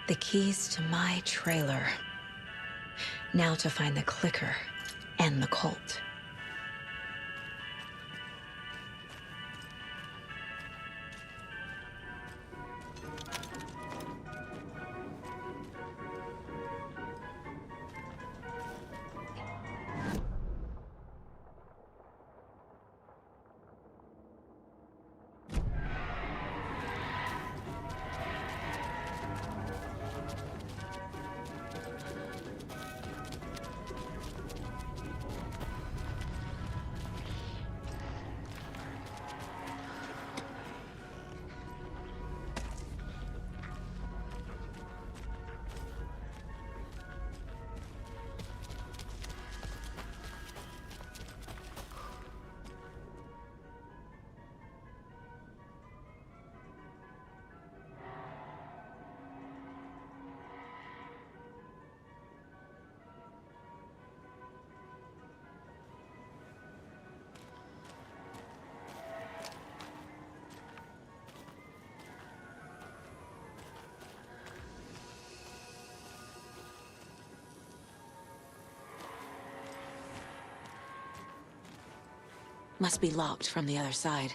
The keys to my trailer. Now to find the clicker and the cult. Must be locked from the other side.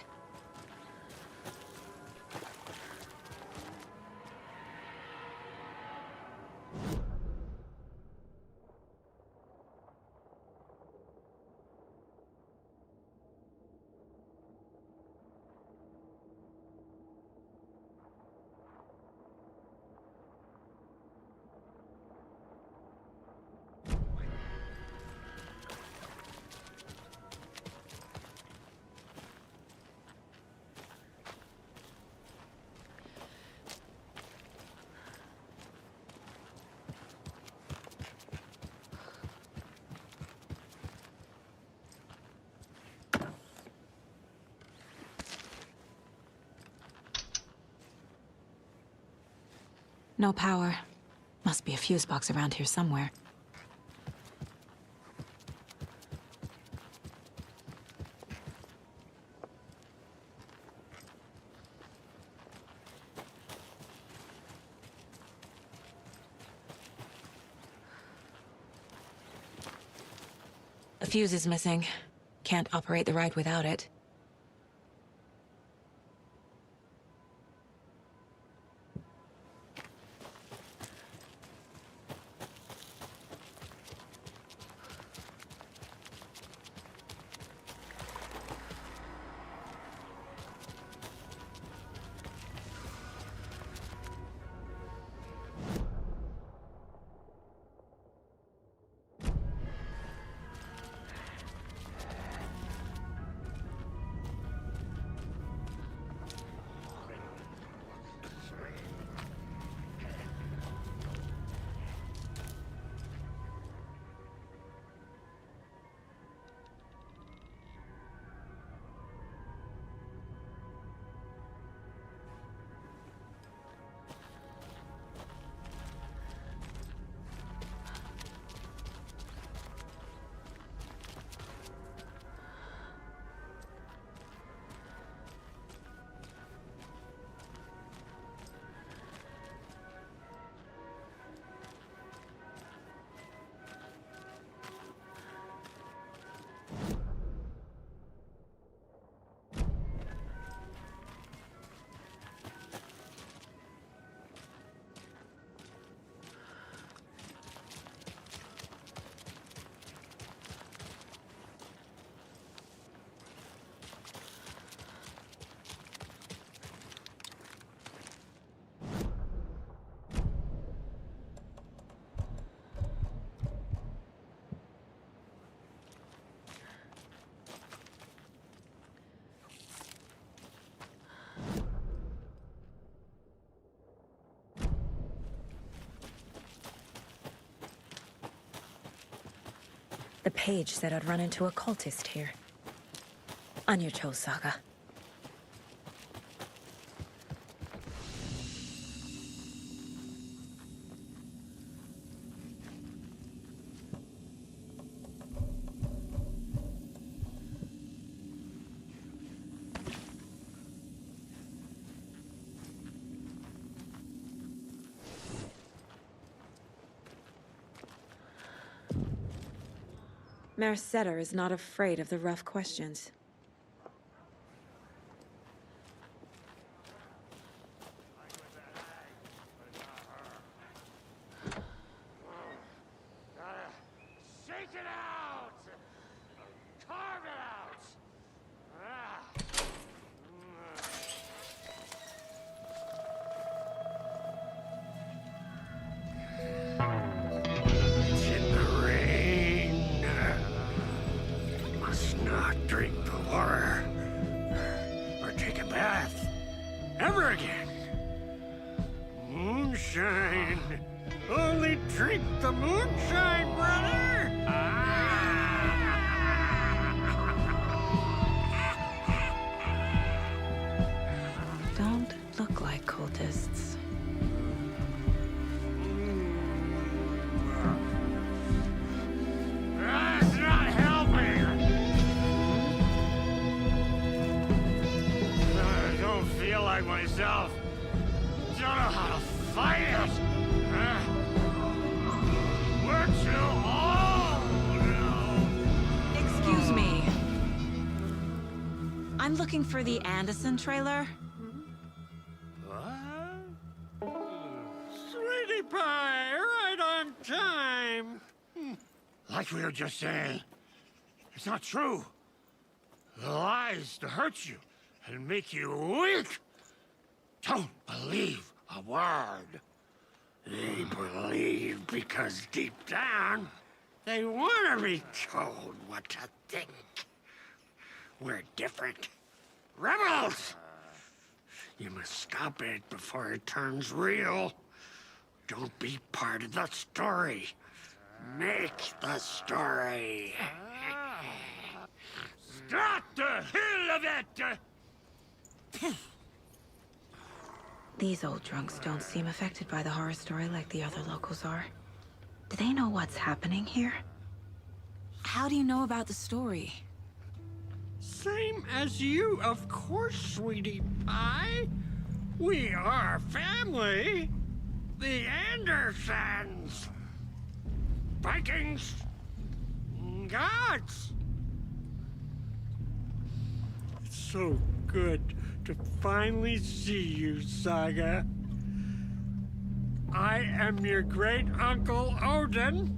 No power. Must be a fuse box around here somewhere. A fuse is missing. Can't operate the ride without it. The page said I'd run into a cultist here. On your toes, Saga. Mayor Setter is not afraid of the rough questions. Shake it out! Carve it out! It's in the rain. Must not drink the water or take a bath ever again. Moonshine. Only drink the moonshine, brother! Don't look like cultists. That's not helping! I don't feel like myself. Don't know how to fight it! We're too old now! Excuse me. I'm looking for the Anderson trailer. What? Sweetie pie, right on time! Like we were just saying, it's not true. The lies to hurt you and make you weak. Don't believe a word. They believe because deep down, they want to be told what to think. We're different. Rebels! You must stop it before it turns real. Don't be part of the story. Make the story. Stop the hell of it! These old drunks don't seem affected by the horror story like the other locals are. Do they know what's happening here? How do you know about the story? Same as you, of course, sweetie pie. We are family. The Andersons. Vikings. Gods. It's so good to finally see you, Saga. I am your great-uncle Odin.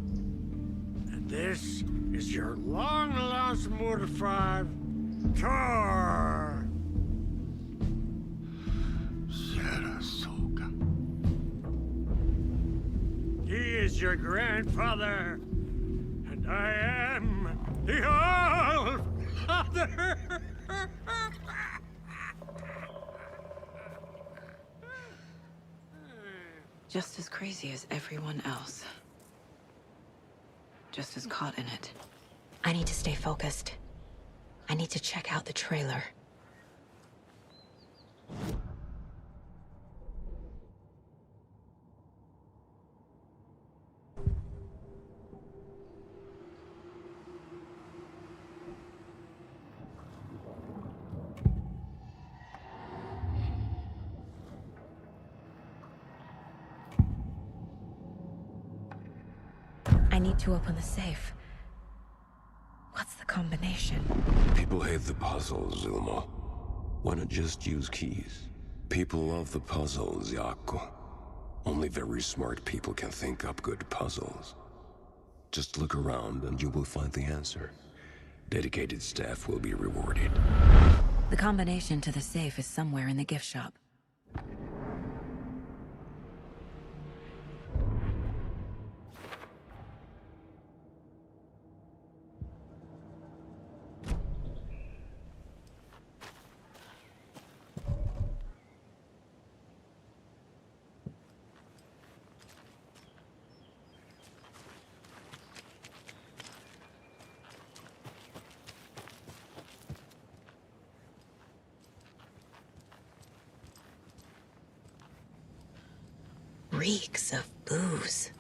And this is your long-lost Murfar, Thor. Sarasota. He is your grandfather, and I am the All-Father. Just as crazy as everyone else. Just as caught in it. I need to stay focused. I need to check out the trailer. I need to open the safe. What's the combination? People hate the puzzles, Ilmo. Why not just use keys? People love the puzzles, Yaku. Only very smart people can think up good puzzles. Just look around and you will find the answer. Dedicated staff will be rewarded. The combination to the safe is somewhere in the gift shop. Reeks of booze.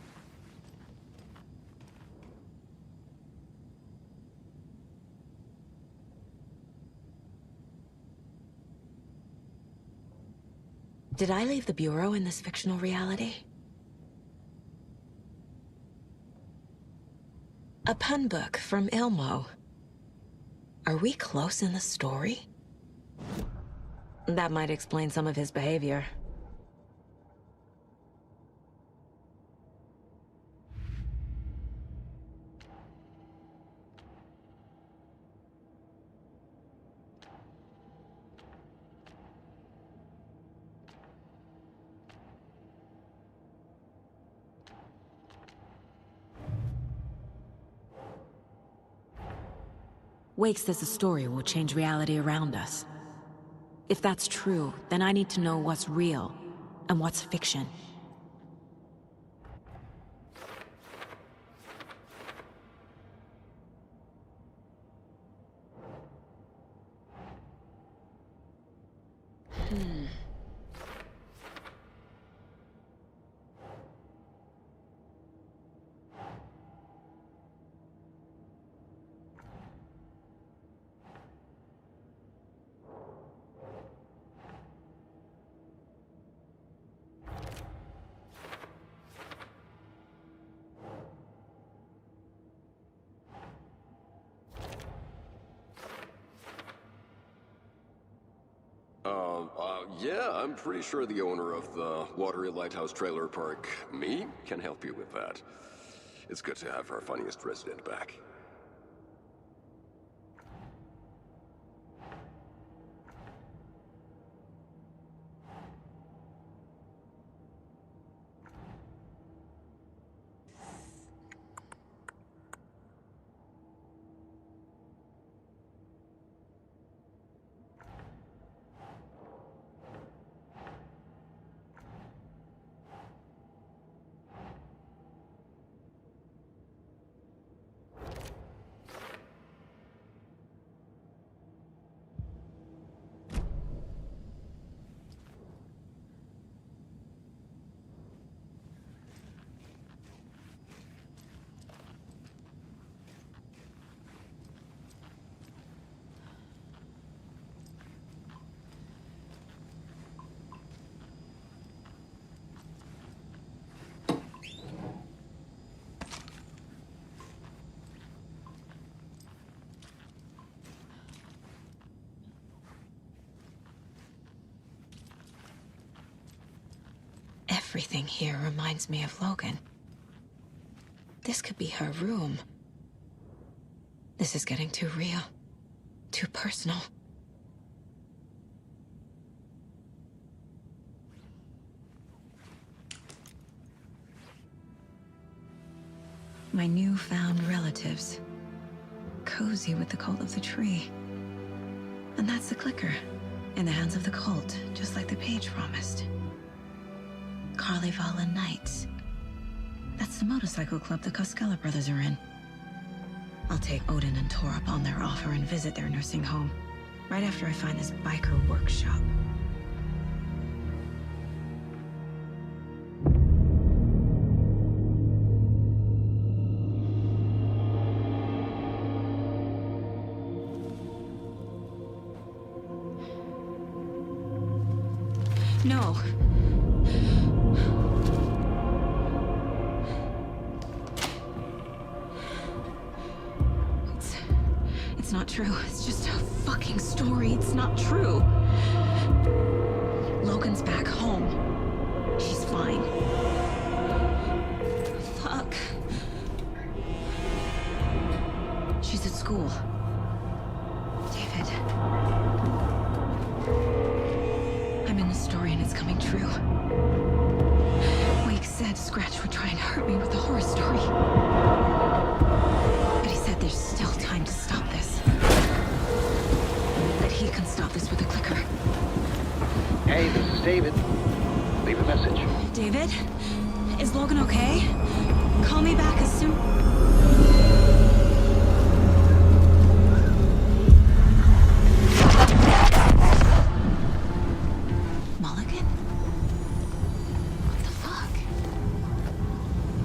Did I leave the Bureau in this fictional reality? A pun book from Ilmo. Are we close in the story? That might explain some of his behavior. Wake says the story will change reality around us. If that's true, then I need to know what's real and what's fiction. Yeah, I'm pretty sure the owner of the Watery Lighthouse Trailer Park, me, can help you with that. It's good to have our funniest resident back. Everything here reminds me of Logan. This could be her room. This is getting too real. Too personal. My newfound relatives. Cozy with the cult of the tree. And that's the clicker. In the hands of the cult, just like the page promised. Carnival Nights. That's the motorcycle club the Koskela brothers are in. I'll take Odin and Tor up on their offer and visit their nursing home. Right after I find this biker workshop. No. It's not true. It's just a fucking story. It's not true. Logan's back home. She's fine. Fuck. She's at school. David. I'm in the story and it's coming true. Wake said Scratch would try and hurt me with the horror story. But he said there's still time to stop this. That he can stop this with a clicker. Hey, this is David. Leave a message. David? Is Logan okay? Call me back as soon... Mulligan? What the fuck?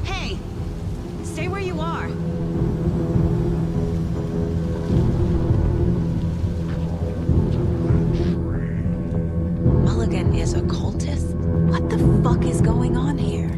Hey! Stay where you are! Mulligan is a cultist? What the fuck is going on here?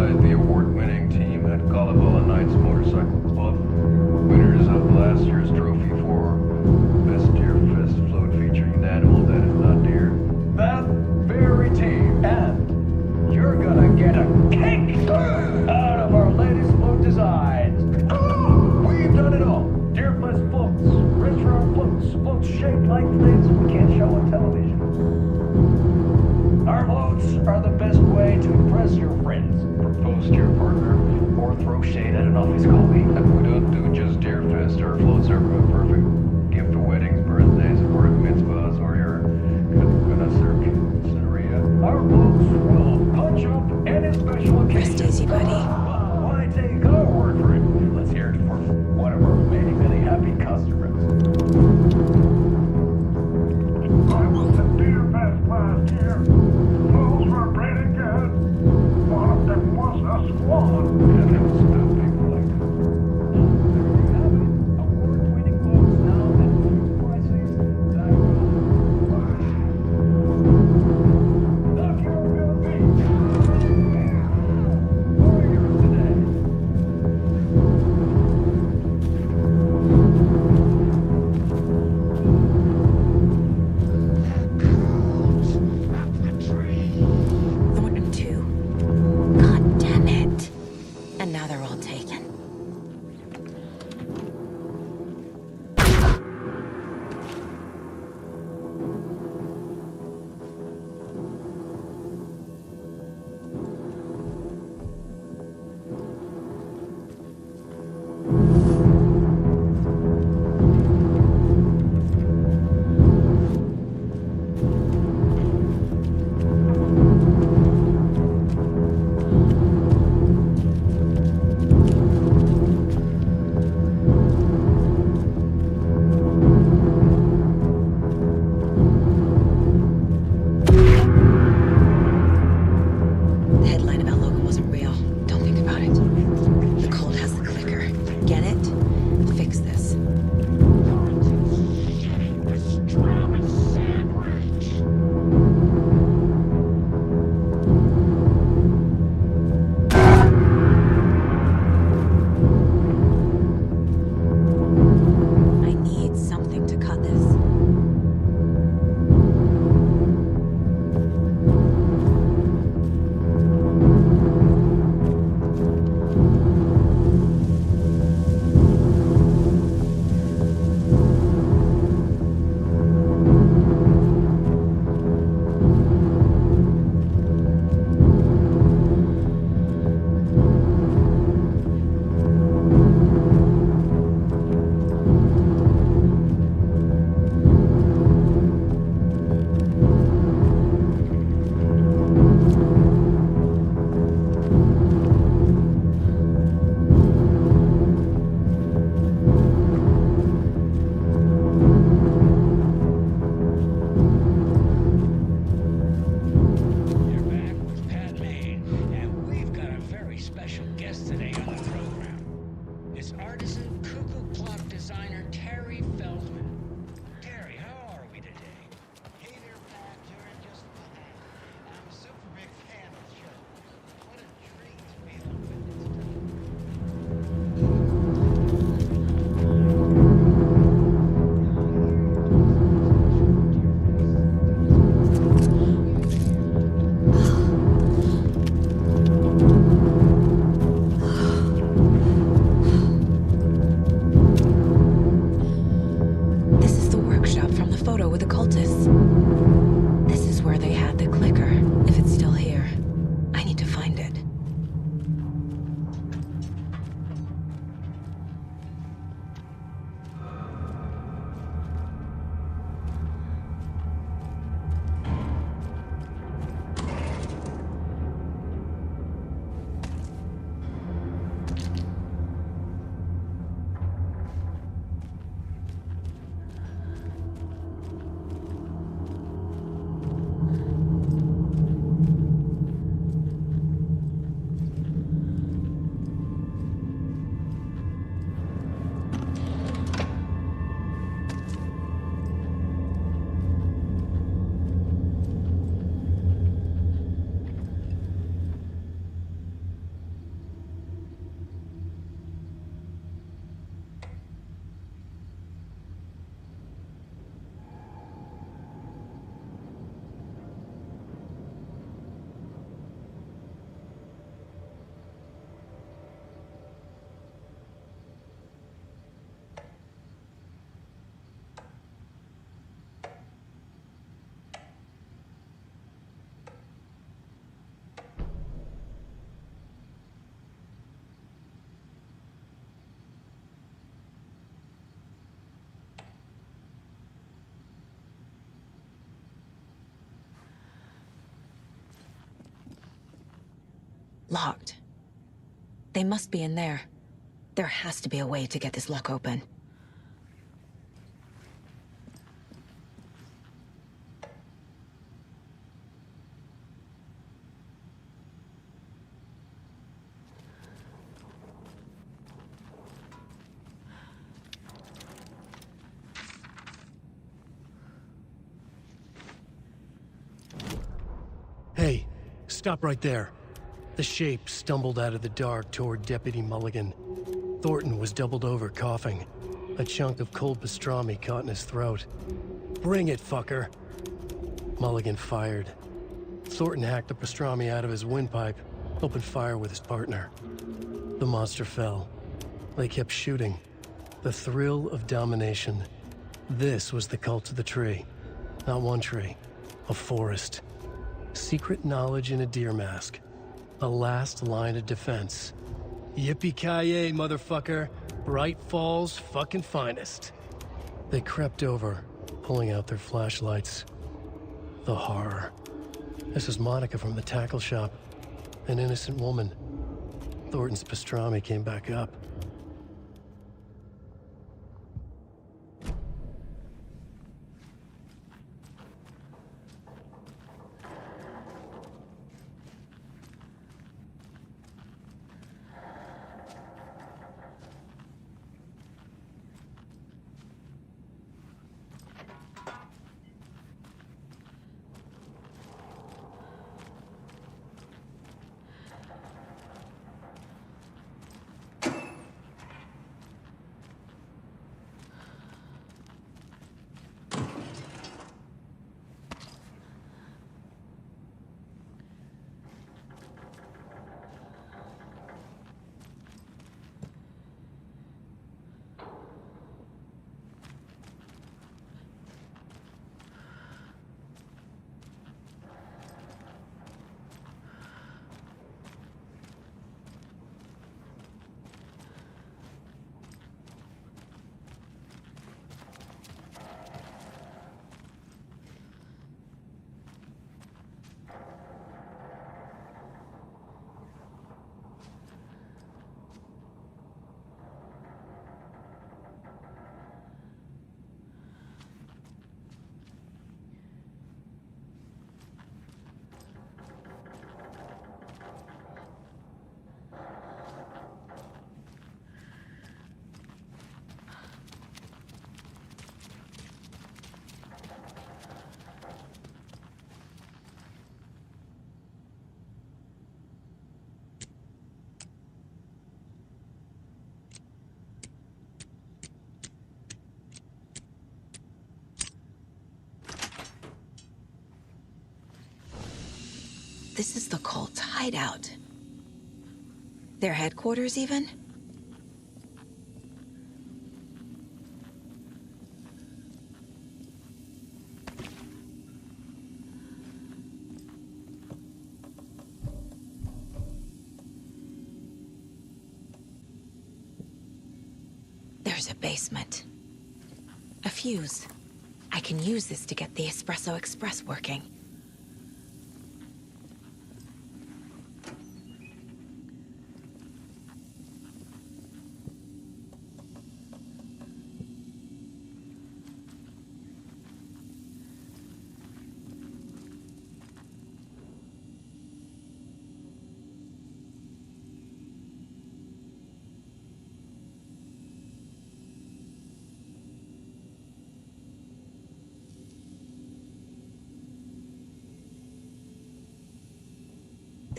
alongside the award-winning team at Kalevala Knights Motorcycle Club, winners of last year's trophy for Best Deer Fest float featuring an animal that is not deer. That very team, and you're gonna get a kick out of our latest float designs. We've done it all. Deer-fest floats, restaurant floats, floats shaped like things we can't show on television. Our floats are the best way to impress your friends, propose to your partner, or throw shade at an office colleague. We don't do just Deerfest. Our floats are a perfect gift for weddings, birthdays, work mitzvahs, or your scenario. Our floats will punch up any special occasion. Rest easy, buddy. Why take our word for it? Let's hear it for one of our many, many happy customers. I was at Deerfest last year. Those were pretty good. One of them was a swan. And it was still people like that. There you have it. Award-winning books now at prices that knock your real feet. Warriors today. Thornton 2? God damn it. And now they're all taken. The headline about Logan wasn't real. Don't think about it. The cult has the clicker. Get it? Fix this. I need something to cut this. Locked. They must be in there. There has to be a way to get this lock open. Hey, stop right there. The shape stumbled out of the dark toward Deputy Mulligan. Thornton was doubled over, coughing. A chunk of cold pastrami caught in his throat. Bring it, fucker! Mulligan fired. Thornton hacked the pastrami out of his windpipe, opened fire with his partner. The monster fell. They kept shooting. The thrill of domination. This was the cult of the tree. Not one tree. A forest. Secret knowledge in a deer mask. A last line of defense. Yippee-ki-yay, motherfucker. Bright Falls' fucking finest. They crept over, pulling out their flashlights. The horror. This is Monica from the tackle shop. An innocent woman. Thornton's pastrami came back up. This is the cult's hideout. Their headquarters, even? There's a basement. A fuse. I can use this to get the Espresso Express working.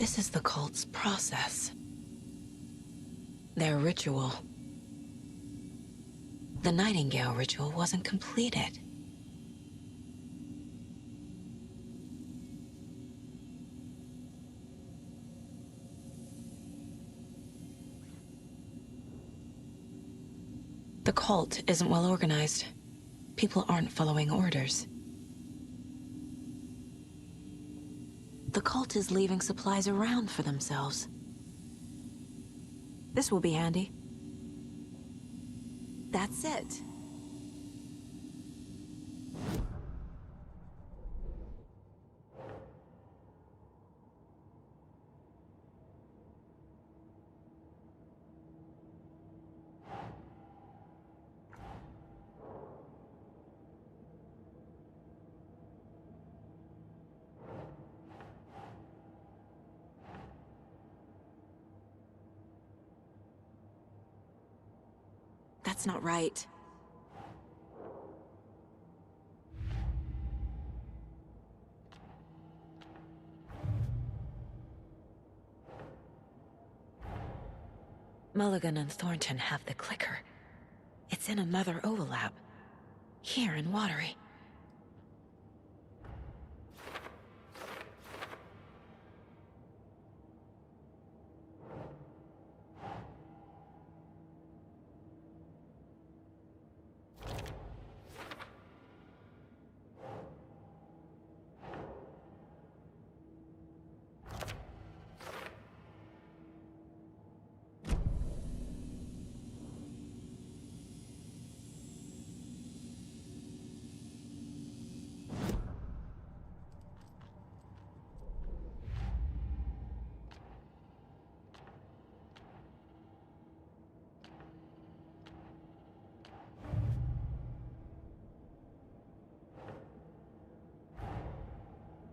This is the cult's process. Their ritual. The Nightingale ritual wasn't completed. The cult isn't well organized. People aren't following orders. The cult is leaving supplies around for themselves. This will be handy. That's it. That's not right. Mulligan and Thornton have the clicker. It's in another overlap. Here in Watery.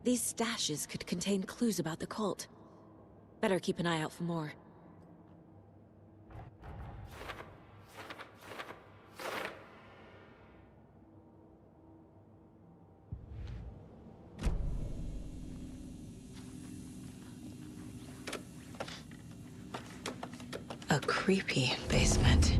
These stashes could contain clues about the cult. Better keep an eye out for more. A creepy basement.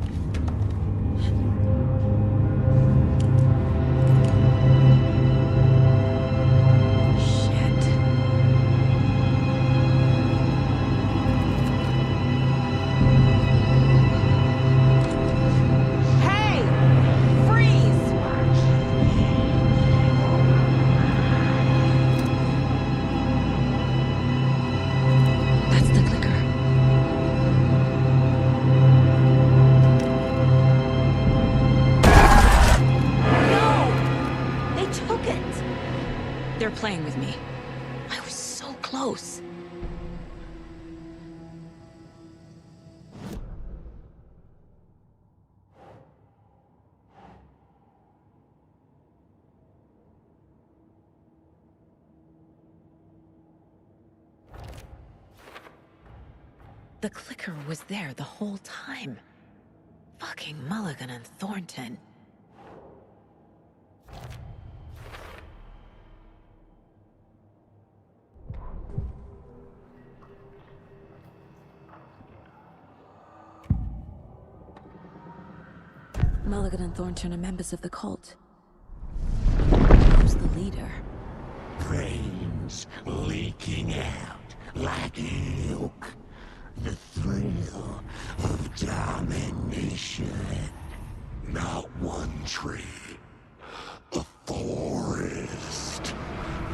They're playing with me. I was so close. The clicker was there the whole time. Fucking Mulligan and Thornton. Mulligan and Thornton are members of the cult. Who's the leader? Brains leaking out like milk. The thrill of domination. Not one tree. A forest.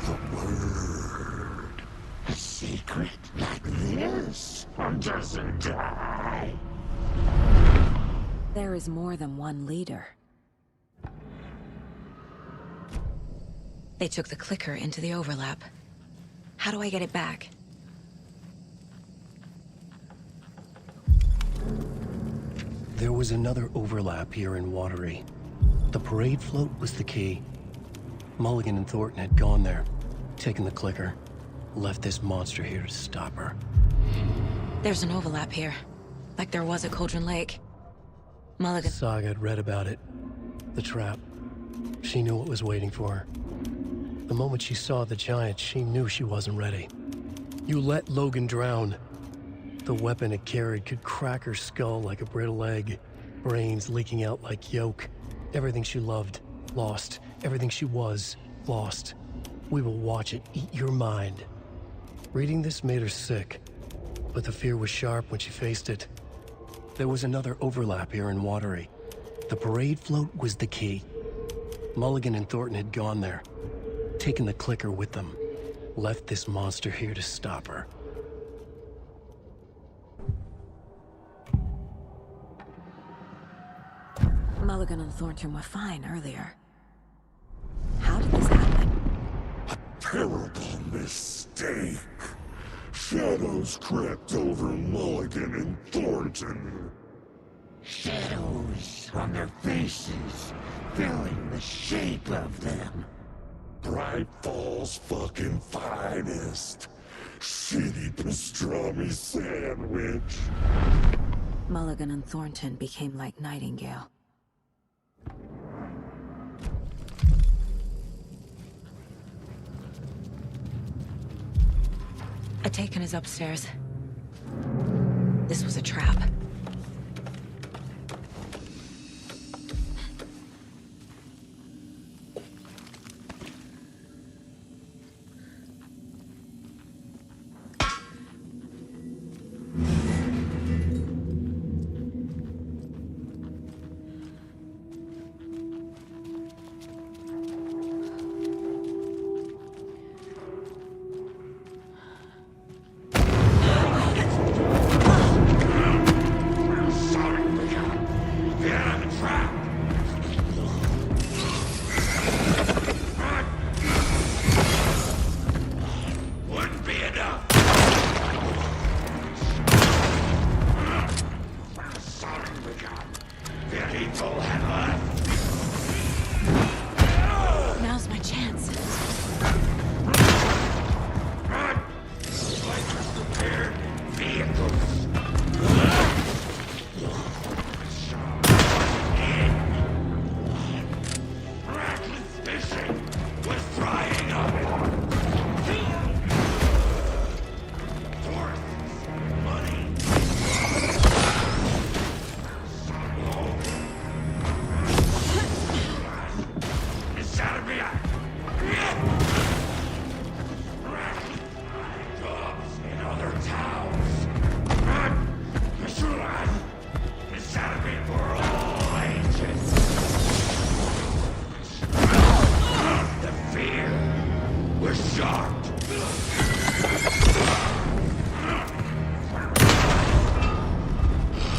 The word. A secret like this doesn't die. There is more than one leader. They took the clicker into the overlap. How do I get it back? There was another overlap here in Watery. The parade float was the key. Mulligan and Thornton had gone there, taken the clicker, left this monster here to stop her. There's an overlap here, like there was at Cauldron Lake. Mulligan. Saga had read about it. The trap. She knew what was waiting for her. The moment she saw the giant, she knew she wasn't ready. You let Logan drown. The weapon it carried could crack her skull like a brittle egg. Brains leaking out like yolk. Everything she loved, lost. Everything she was, lost. We will watch it eat your mind. Reading this made her sick, but the fear was sharp when she faced it. There was another overlap here in Watery. The parade float was the key. Mulligan and Thornton had gone there, taken the clicker with them, left this monster here to stop her. Mulligan and Thornton were fine earlier. How did this happen? A terrible mistake. Shadows crept over Mulligan and Thornton. Shadows on their faces, filling the shape of them. Bright Falls fucking finest. Shitty pastrami sandwich. Mulligan and Thornton became like Nightingale. Atakan is upstairs. This was a trap. Now's my chance.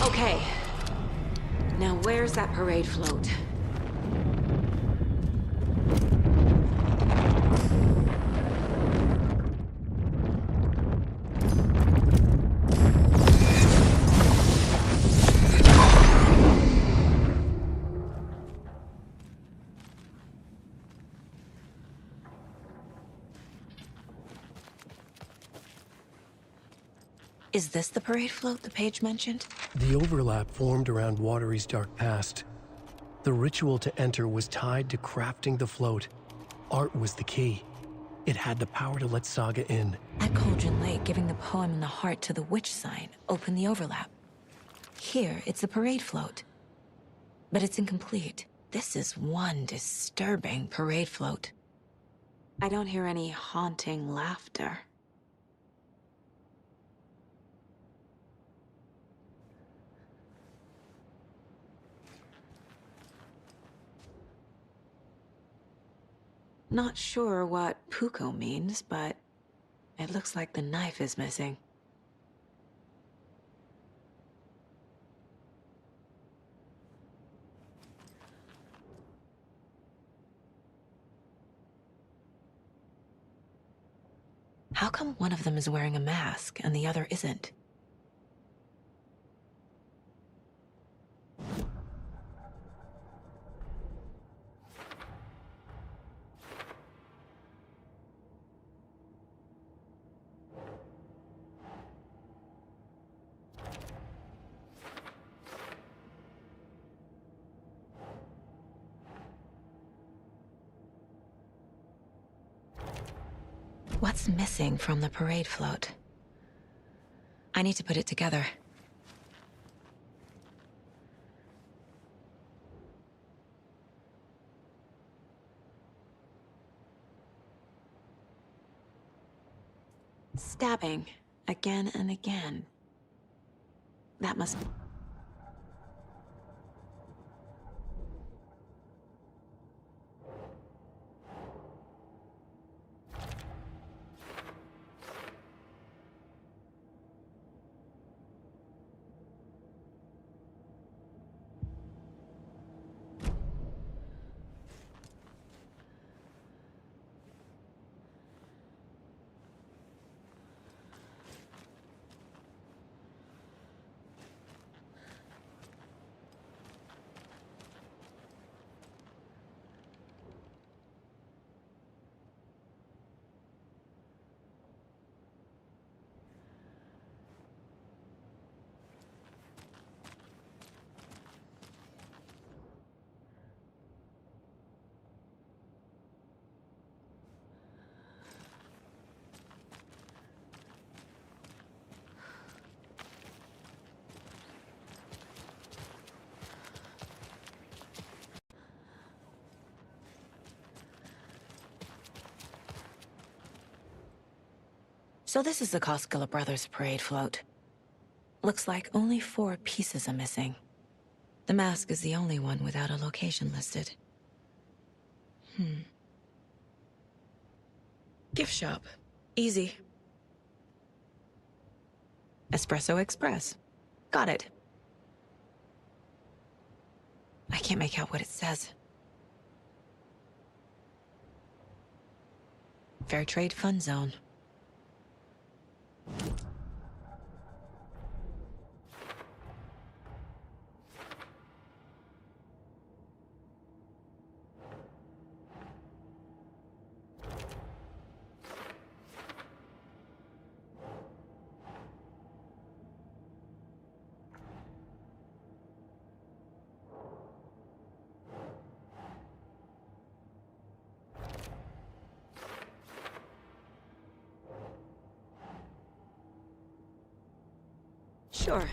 Okay. Now where's that parade float? Is this the parade float the page mentioned? The overlap formed around Watery's dark past. The ritual to enter was tied to crafting the float. Art was the key. It had the power to let Saga in. At Cauldron Lake, giving the poem and the heart to the witch sign opened the overlap. Here, it's a parade float. But it's incomplete. This is one disturbing parade float. I don't hear any haunting laughter. Not sure what Puko means, but it looks like the knife is missing. How come one of them is wearing a mask and the other isn't? What's missing from the parade float? I need to put it together. Stabbing again and again. That must... So this is the Koskela Brothers parade float. Looks like only 4 pieces are missing. The mask is the only one without a location listed. Gift shop. Easy. Espresso Express. Got it. I can't make out what it says. Fair Trade Fun Zone. Sure.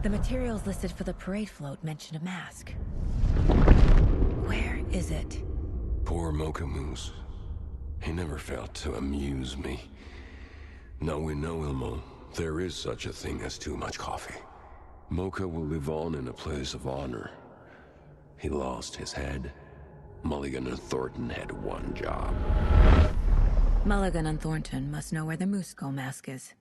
The materials listed for the parade float mention a mask. Where is it? Poor Mocha Moose. He never failed to amuse me. Now we know, Ilmo, there is such a thing as too much coffee. Mocha will live on in a place of honor. He lost his head. Mulligan and Thornton had one job. Mulligan and Thornton must know where the Moose Skull mask is.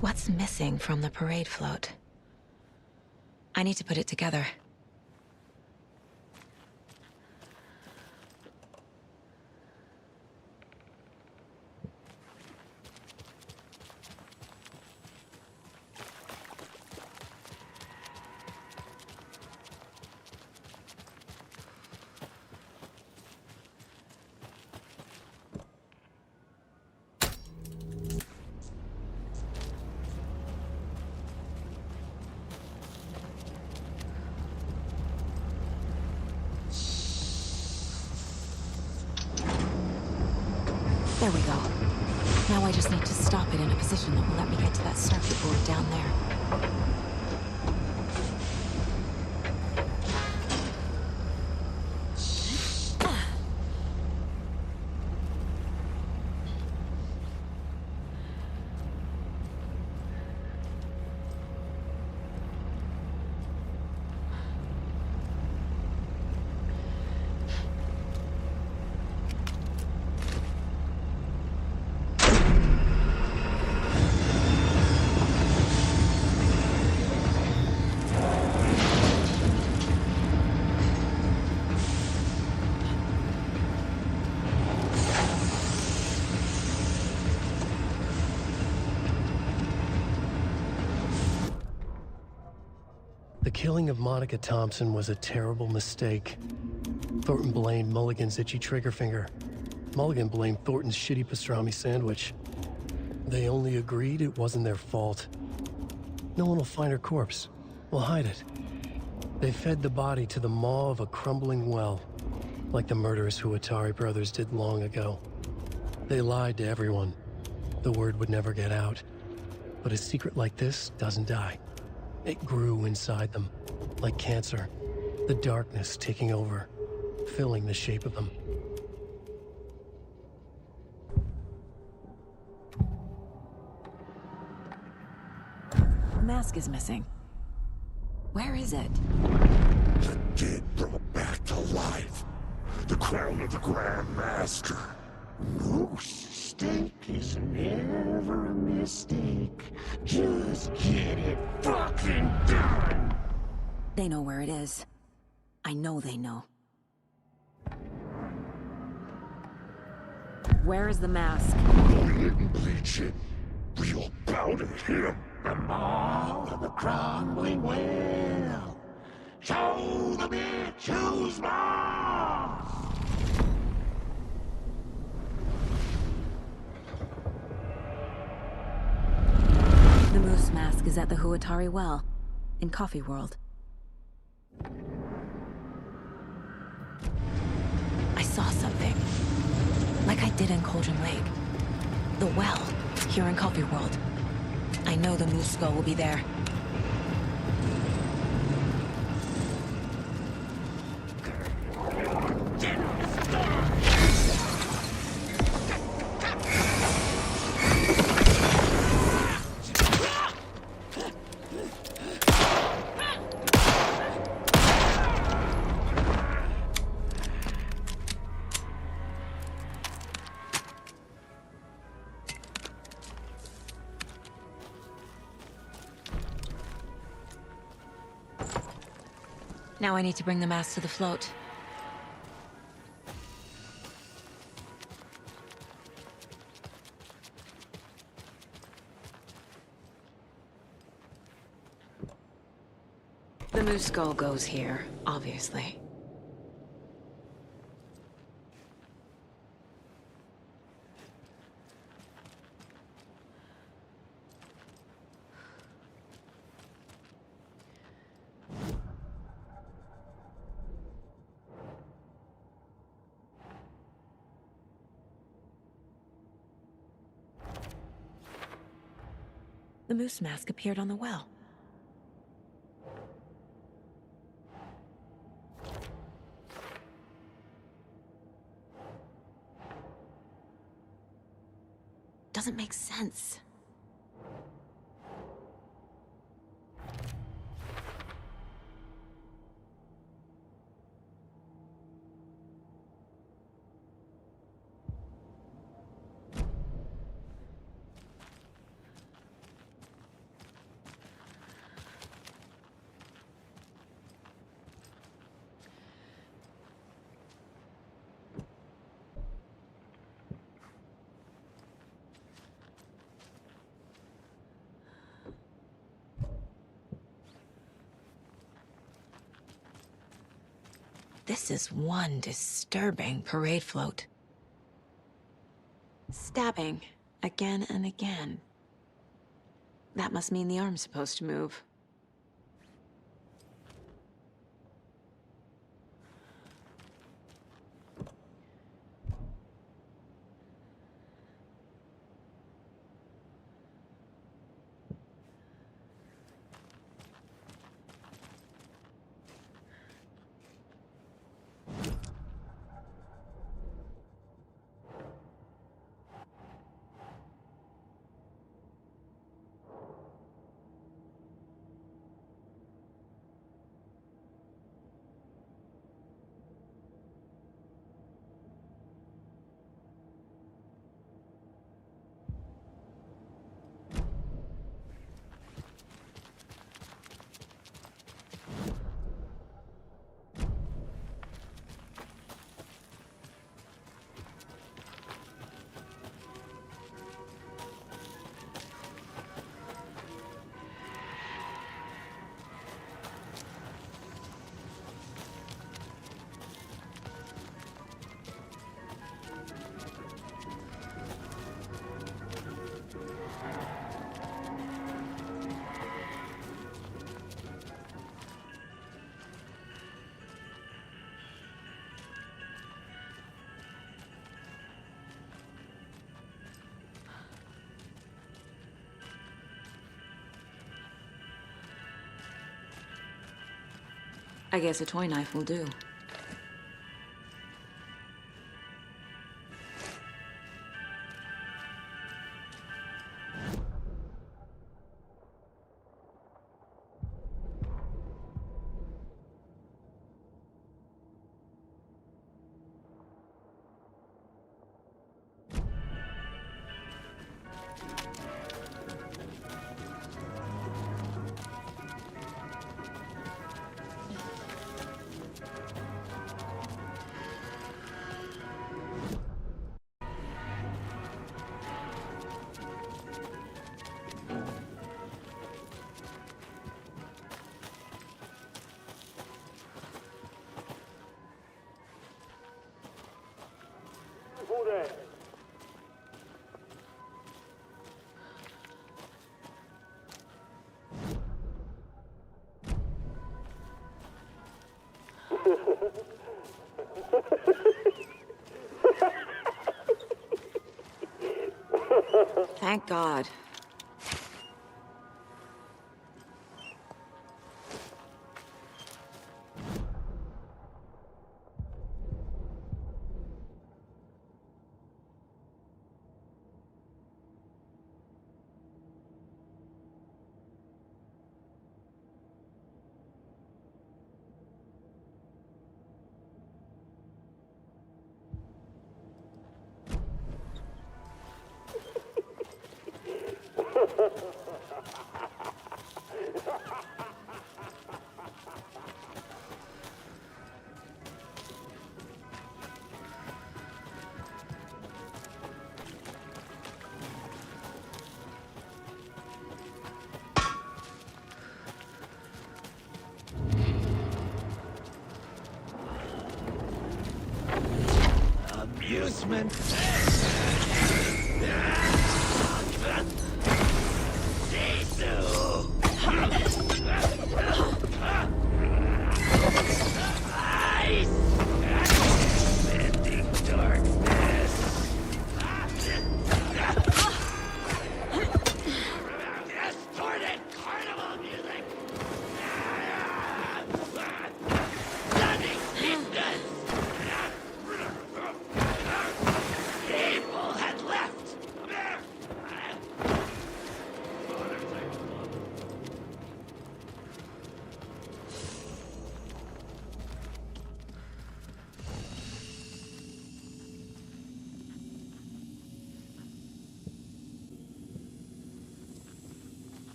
What's missing from the parade float? I need to put it together. There we go. Now I just need to stop it in a position that will let me get to that circuit board down there. The killing of Monica Thompson was a terrible mistake. Thornton blamed Mulligan's itchy trigger finger. Mulligan blamed Thornton's shitty pastrami sandwich. They only agreed it wasn't their fault. No one will find her corpse. We'll hide it. They fed the body to the maw of a crumbling well, like the murderous Huatari brothers did long ago. They lied to everyone. The word would never get out. But a secret like this doesn't die. It grew inside them, like cancer, the darkness taking over, filling the shape of them. The mask is missing. Where is it? The dead brought back to life. The crown of the Grand Master. Moose mistake is never a mistake. Just get it fucking done! They know where it is. I know they know. Where is the mask? Go ahead and bleach it. We're about to hit them all of the crumbling well. Show the bitch who's boss! The moose mask is at the Huatari Well, in Coffee World. I saw something. Like I did in Cauldron Lake. The well, here in Coffee World. I know the moose skull will be there. Now I need to bring the mask to the float. The moose skull goes here, obviously. The moose mask appeared on the well. Doesn't make sense. This is one disturbing parade float. Stabbing, again and again. That must mean the arm's supposed to move. I guess a toy knife will do. say. Thank God. Amusement. Bending darkness. Distorted carnival music. Stunning distance. People had left.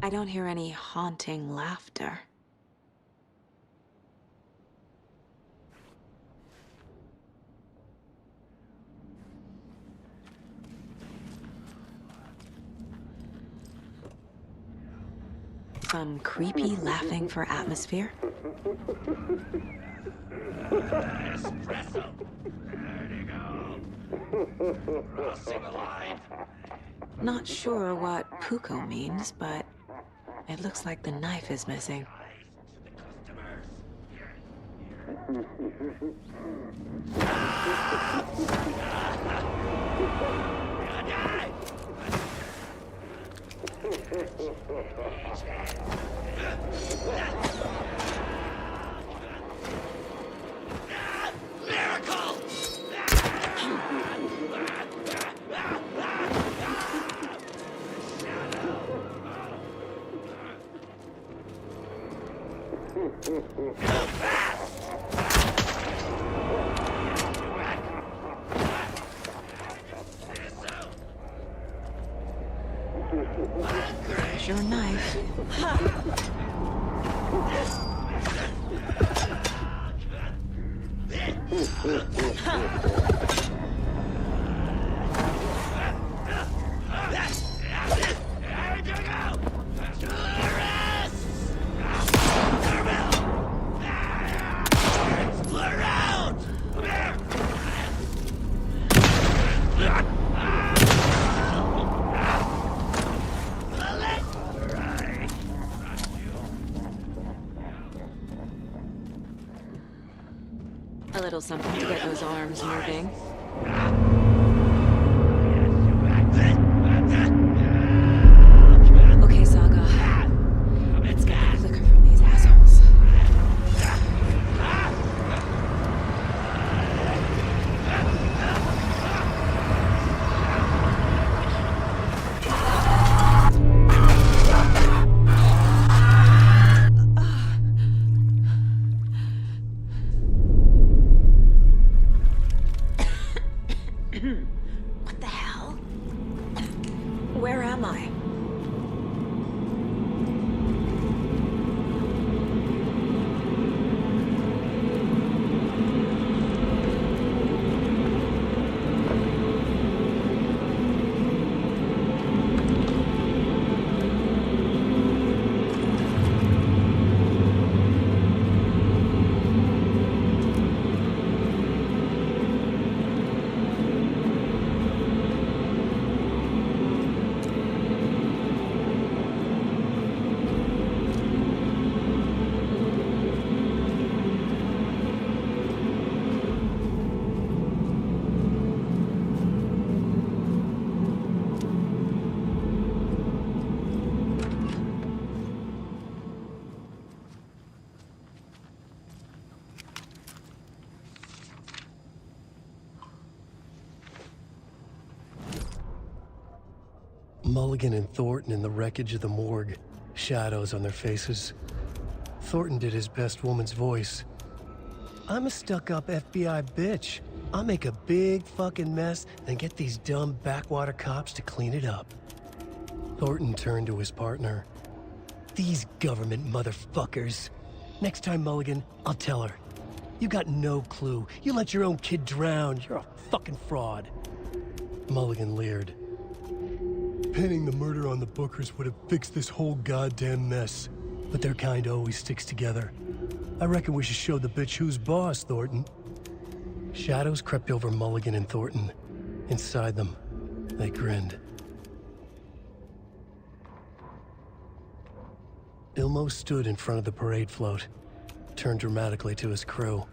I don't hear any haunting laughter. Some creepy laughing for atmosphere? Espresso. There you go. Crossing the line. Not sure what Puko means, but it looks like the knife is missing. Miracle! There's your knife. A little something to get those arms moving. Okay, Saga. Let's get the liquor from these assholes. Mulligan and Thornton in the wreckage of the morgue, shadows on their faces. Thornton did his best woman's voice. I'm a stuck-up FBI bitch. I'll make a big fucking mess, then get these dumb backwater cops to clean it up. Thornton turned to his partner. These government motherfuckers. Next time, Mulligan, I'll tell her. You got no clue. You let your own kid drown. You're a fucking fraud. Mulligan leered. Pinning the murder on the Bookers would have fixed this whole goddamn mess. But their kind always sticks together. I reckon we should show the bitch who's boss, Thornton. Shadows crept over Mulligan and Thornton. Inside them, they grinned. Ilmo stood in front of the parade float, turned dramatically to his crew.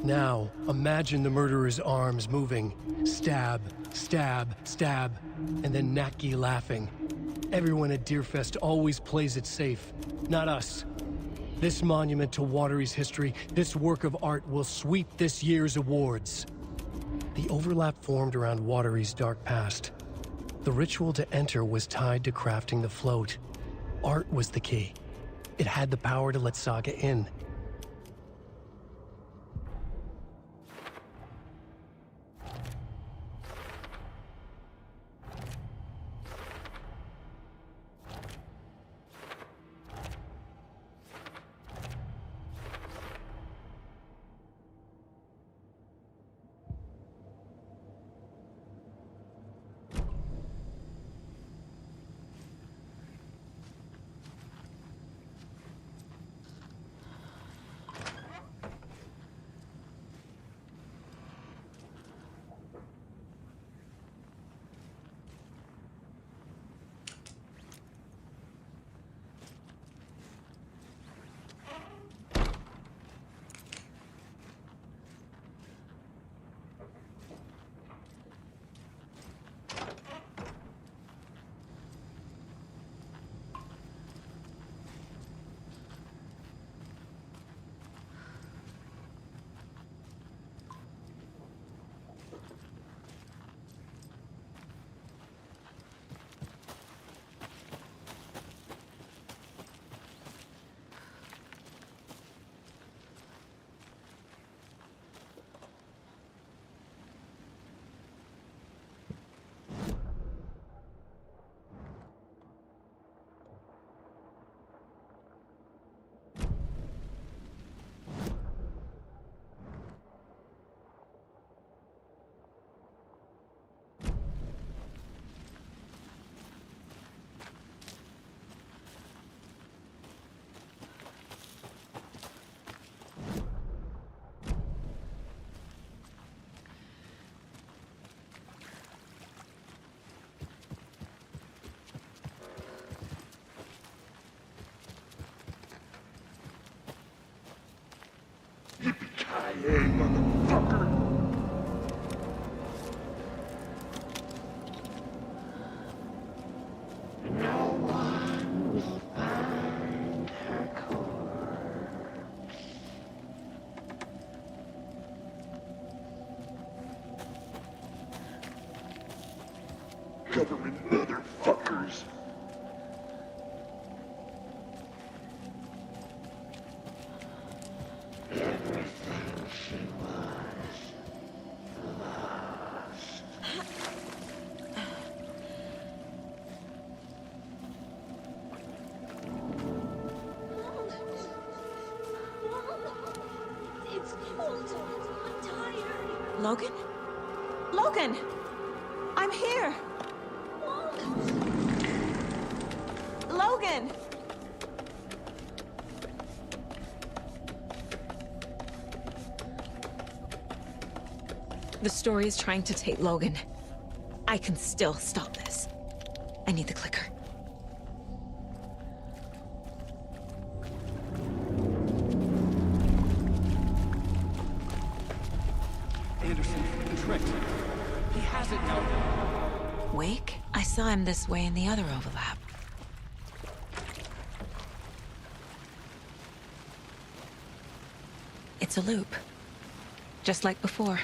Now, imagine the murderer's arms moving. Stab, stab, stab, and then Naki laughing. Everyone at Deerfest always plays it safe, not us. This monument to Watery's history, this work of art will sweep this year's awards. The overlap formed around Watery's dark past. The ritual to enter was tied to crafting the float. Art was the key. It had the power to let Saga in. Yippee-ki-yay, motherfucker! No one will find her corpse. Government motherfuckers. Everything she was lost. It's cold. I'm tired. Logan? Logan! I'm here! Logan! The story is trying to take Logan. I can still stop this. I need the clicker. Anderson, tricked. He has it now. Wake? I saw him this way in the other overlap. It's a loop. Just like before.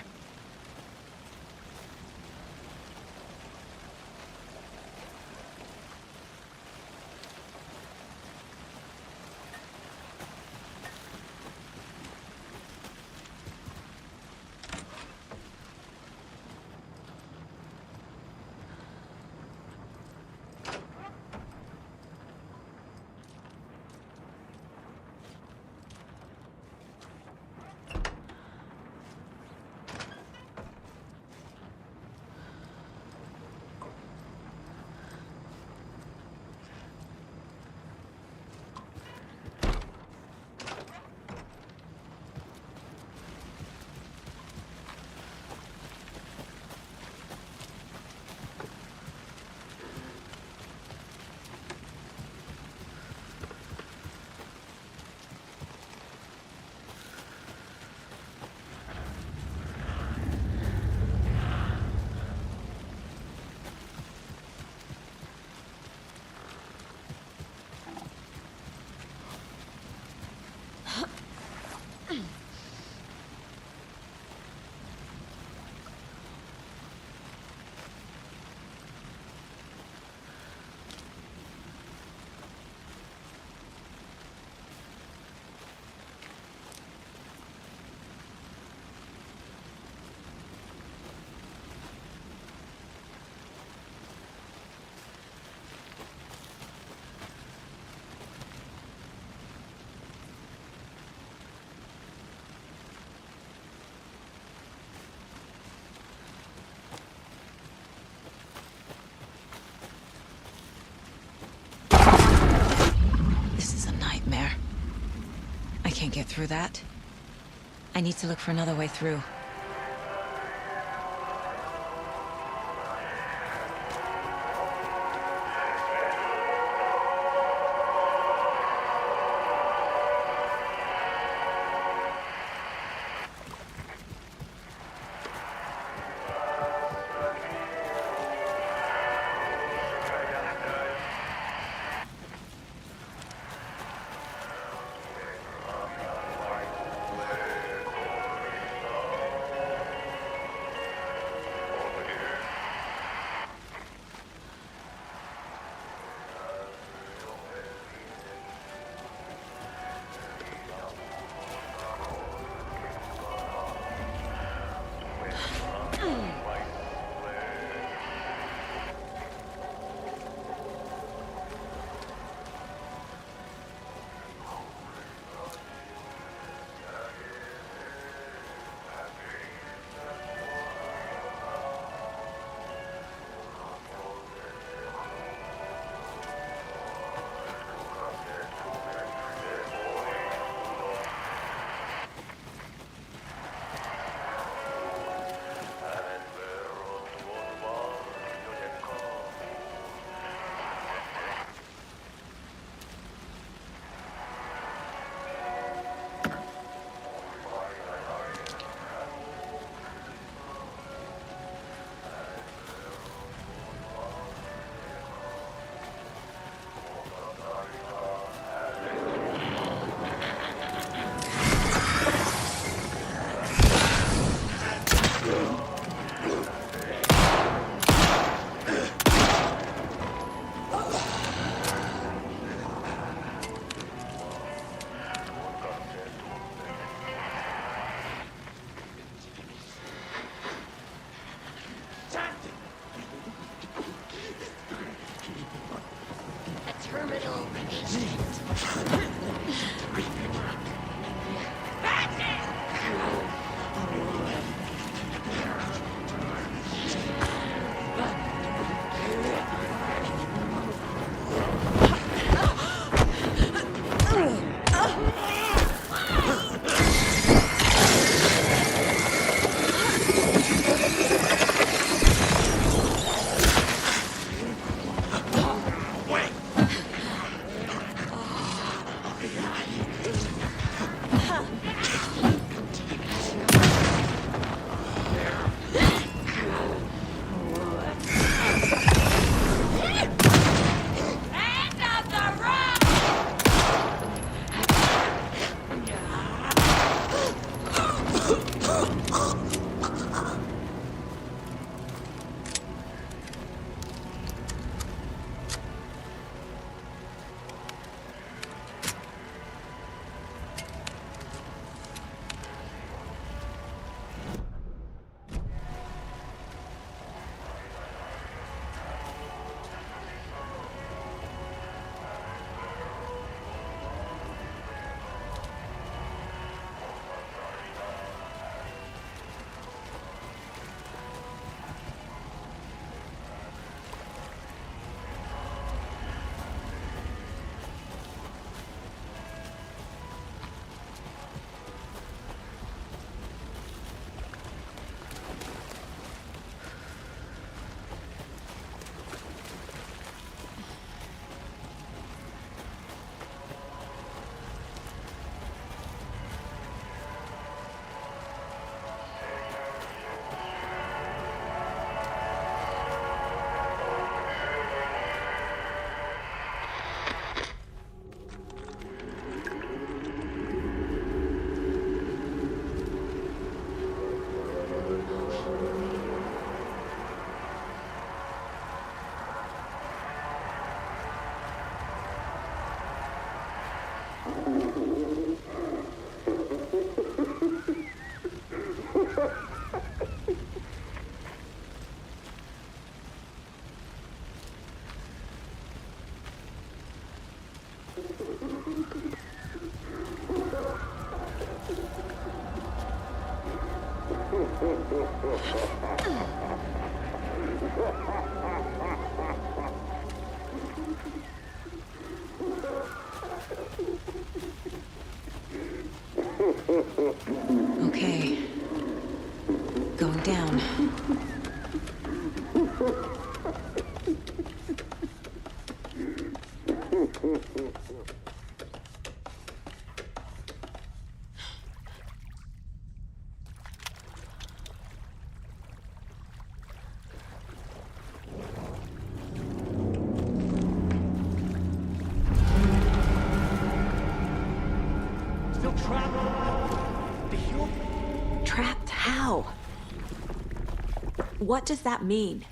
through that. I need to look for another way through. Okay. Going down. Still trapped? The hero? Trapped how? What does that mean?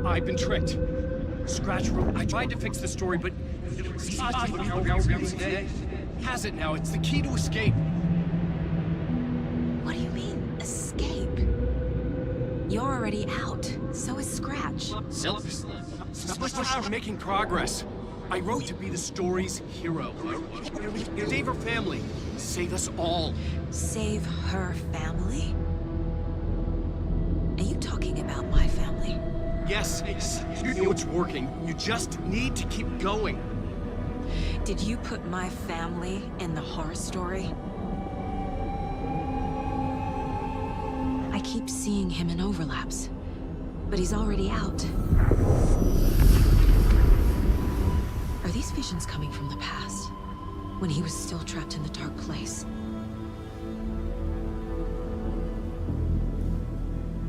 I've been tricked. Scratch wrote. I tried to fix the story, but has it now. It's the key to escape. What do you mean, escape? You're already out. So is Scratch. Stop making progress. I wrote to be the story's hero. Save her family. Save us all. Save her family? Are you talking about my family? Yes, you know it's working. You just need to keep going. Did you put my family in the horror story? I keep seeing him in overlaps, but he's already out. Are these visions coming from the past, when he was still trapped in the dark place?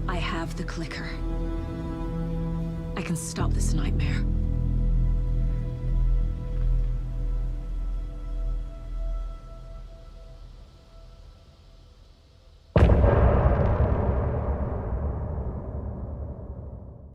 I have the clicker. I can stop this nightmare.